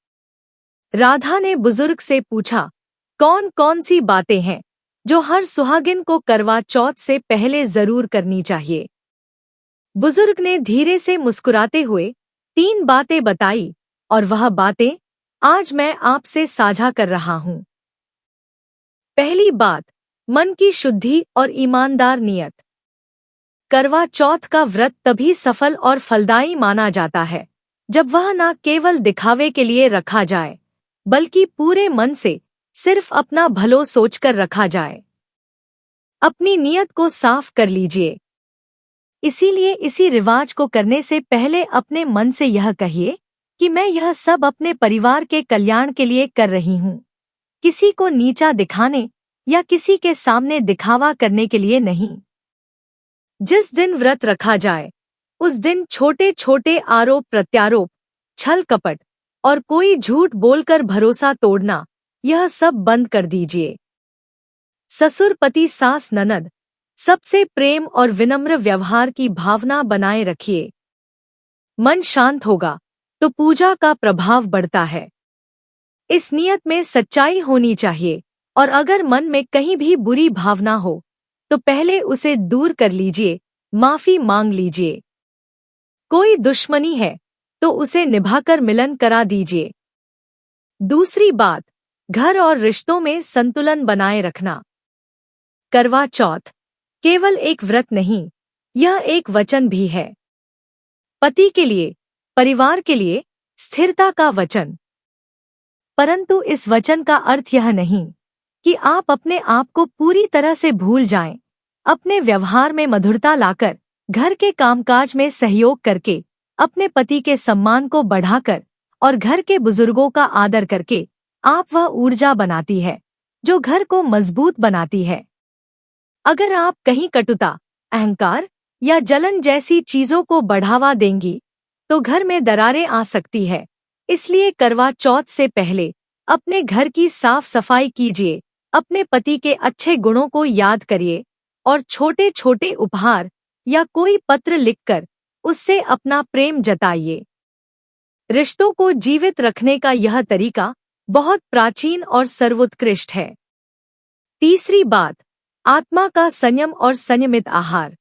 राधा ने बुजुर्ग से पूछा, कौन कौन सी बातें हैं जो हर सुहागिन को करवा चौथ से पहले जरूर करनी चाहिए। बुजुर्ग ने धीरे से मुस्कुराते हुए 3 बातें बताई और वह बातें आज मैं आपसे साझा कर रहा हूं। पहली बात, मन की शुद्धि और ईमानदार नियत। करवा चौथ का व्रत तभी सफल और फलदायी माना जाता है जब वह न केवल दिखावे के लिए रखा जाए, बल्कि पूरे मन से सिर्फ अपना भलो सोचकर रखा जाए। अपनी नियत को साफ कर लीजिए। इसीलिए इसी रिवाज को करने से पहले अपने मन से यह कहिए कि मैं यह सब अपने परिवार के कल्याण के लिए कर रही हूँ, किसी को नीचा दिखाने या किसी के सामने दिखावा करने के लिए नहीं। जिस दिन व्रत रखा जाए उस दिन छोटे छोटे आरोप प्रत्यारोप, छल कपट और कोई झूठ बोलकर भरोसा तोड़ना, यह सब बंद कर दीजिए। ससुर पति सास ननद सबसे प्रेम और विनम्र व्यवहार की भावना बनाए रखिए। मन शांत होगा तो पूजा का प्रभाव बढ़ता है। इस नियत में सच्चाई होनी चाहिए और अगर मन में कहीं भी बुरी भावना हो तो पहले उसे दूर कर लीजिए, माफी मांग लीजिए। कोई दुश्मनी है तो उसे निभाकर मिलन करा दीजिए। दूसरी बात, घर और रिश्तों में संतुलन बनाए रखना। करवा चौथ केवल एक व्रत नहीं, यह एक वचन भी है। पति के लिए, परिवार के लिए स्थिरता का वचन। परंतु इस वचन का अर्थ यह नहीं कि आप अपने आप को पूरी तरह से भूल जाएं। अपने व्यवहार में मधुरता लाकर, घर के कामकाज में सहयोग करके, अपने पति के सम्मान को बढ़ाकर और घर के बुजुर्गों का आदर करके आप वह ऊर्जा बनाती है जो घर को मजबूत बनाती है। अगर आप कहीं कटुता, अहंकार या जलन जैसी चीजों को बढ़ावा देंगी तो घर में दरारें आ सकती है। इसलिए करवा चौथ से पहले अपने घर की साफ सफाई कीजिए, अपने पति के अच्छे गुणों को याद करिए और छोटे छोटे उपहार या कोई पत्र लिखकर उससे अपना प्रेम जताइए। रिश्तों को जीवित रखने का यह तरीका बहुत प्राचीन और सर्वोत्कृष्ट है। तीसरी बात, आत्मा का संयम और संयमित आहार।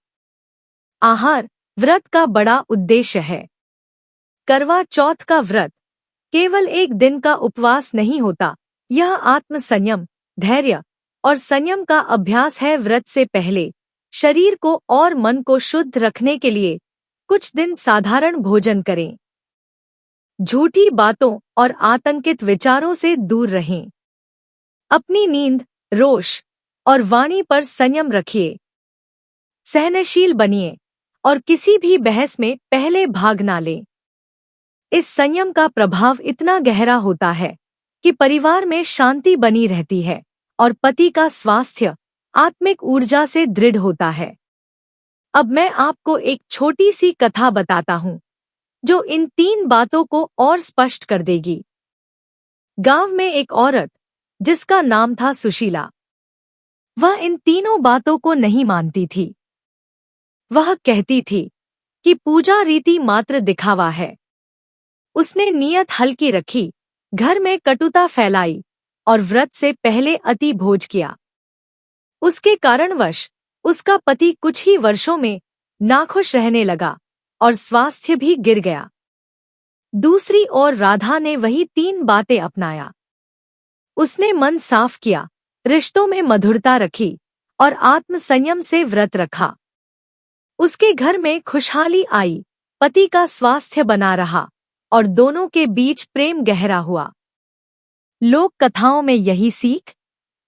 आहार व्रत का बड़ा उद्देश्य है। करवा चौथ का व्रत केवल एक दिन का उपवास नहीं होता, यह आत्म संयम, धैर्य और संयम का अभ्यास है। व्रत से पहले शरीर को और मन को शुद्ध रखने के लिए कुछ दिन साधारण भोजन करें। झूठी बातों और आतंकित विचारों से दूर रहें। अपनी नींद, रोश और वाणी पर संयम रखिए। सहनशील बनिए और किसी भी बहस में पहले भाग ना लें। इस संयम का प्रभाव इतना गहरा होता है कि परिवार में शांति बनी रहती है और पति का स्वास्थ्य आत्मिक ऊर्जा से दृढ़ होता है। अब मैं आपको एक छोटी सी कथा बताता हूँ जो इन 3 बातों को और स्पष्ट कर देगी। गांव में एक औरत जिसका नाम था सुशीला, वह इन तीनों बातों को नहीं मानती थी। वह कहती थी कि पूजा रीति मात्र दिखावा है। उसने नियत हल्की रखी, घर में कटुता फैलाई और व्रत से पहले अति भोज किया। उसके कारणवश उसका पति कुछ ही वर्षों में नाखुश रहने लगा और स्वास्थ्य भी गिर गया। दूसरी ओर राधा ने वही 3 बातें अपनाया। उसने मन साफ किया, रिश्तों में मधुरता रखी और आत्म संयम से व्रत रखा। उसके घर में खुशहाली आई, पति का स्वास्थ्य बना रहा और दोनों के बीच प्रेम गहरा हुआ। लोक कथाओं में यही सीख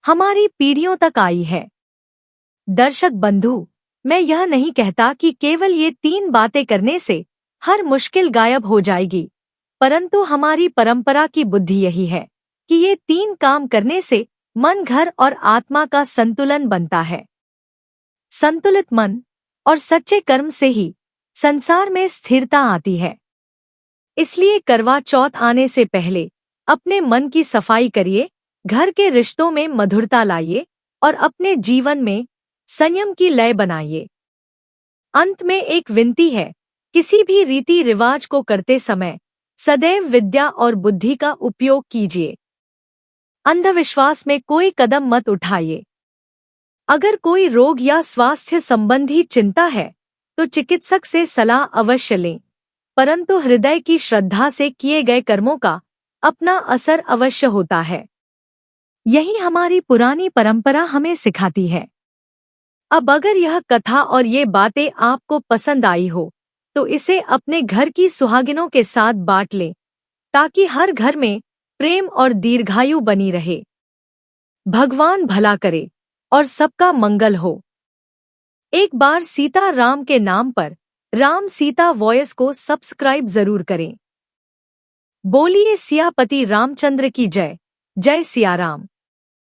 हमारी पीढ़ियों तक आई है। दर्शक बंधु, मैं यह नहीं कहता कि केवल ये 3 बातें करने से हर मुश्किल गायब हो जाएगी, परंतु हमारी परंपरा की बुद्धि यही है कि ये 3 काम करने से मन, घर और आत्मा का संतुलन बनता है। संतुलित मन और सच्चे कर्म से ही संसार में स्थिरता आती है। इसलिए करवा चौथ आने से पहले अपने मन की सफाई करिए, घर के रिश्तों में मधुरता लाइए और अपने जीवन में संयम की लय बनाइए। अंत में एक विनती है, किसी भी रीति रिवाज को करते समय सदैव विद्या और बुद्धि का उपयोग कीजिए। अंधविश्वास में कोई कदम मत उठाइए। अगर कोई रोग या स्वास्थ्य संबंधी चिंता है तो चिकित्सक से सलाह अवश्य लें, परंतु हृदय की श्रद्धा से किए गए कर्मों का अपना असर अवश्य होता है। यही हमारी पुरानी परंपरा हमें सिखाती है। अब अगर यह कथा और ये बातें आपको पसंद आई हो तो इसे अपने घर की सुहागिनों के साथ बांट लें, ताकि हर घर में प्रेम और दीर्घायु बनी रहे। भगवान भला करे और सबका मंगल हो। एक बार सीता राम के नाम पर राम सीता वॉयस को सब्सक्राइब जरूर करें। बोलिए सियापति रामचंद्र की जय। जय सिया राम।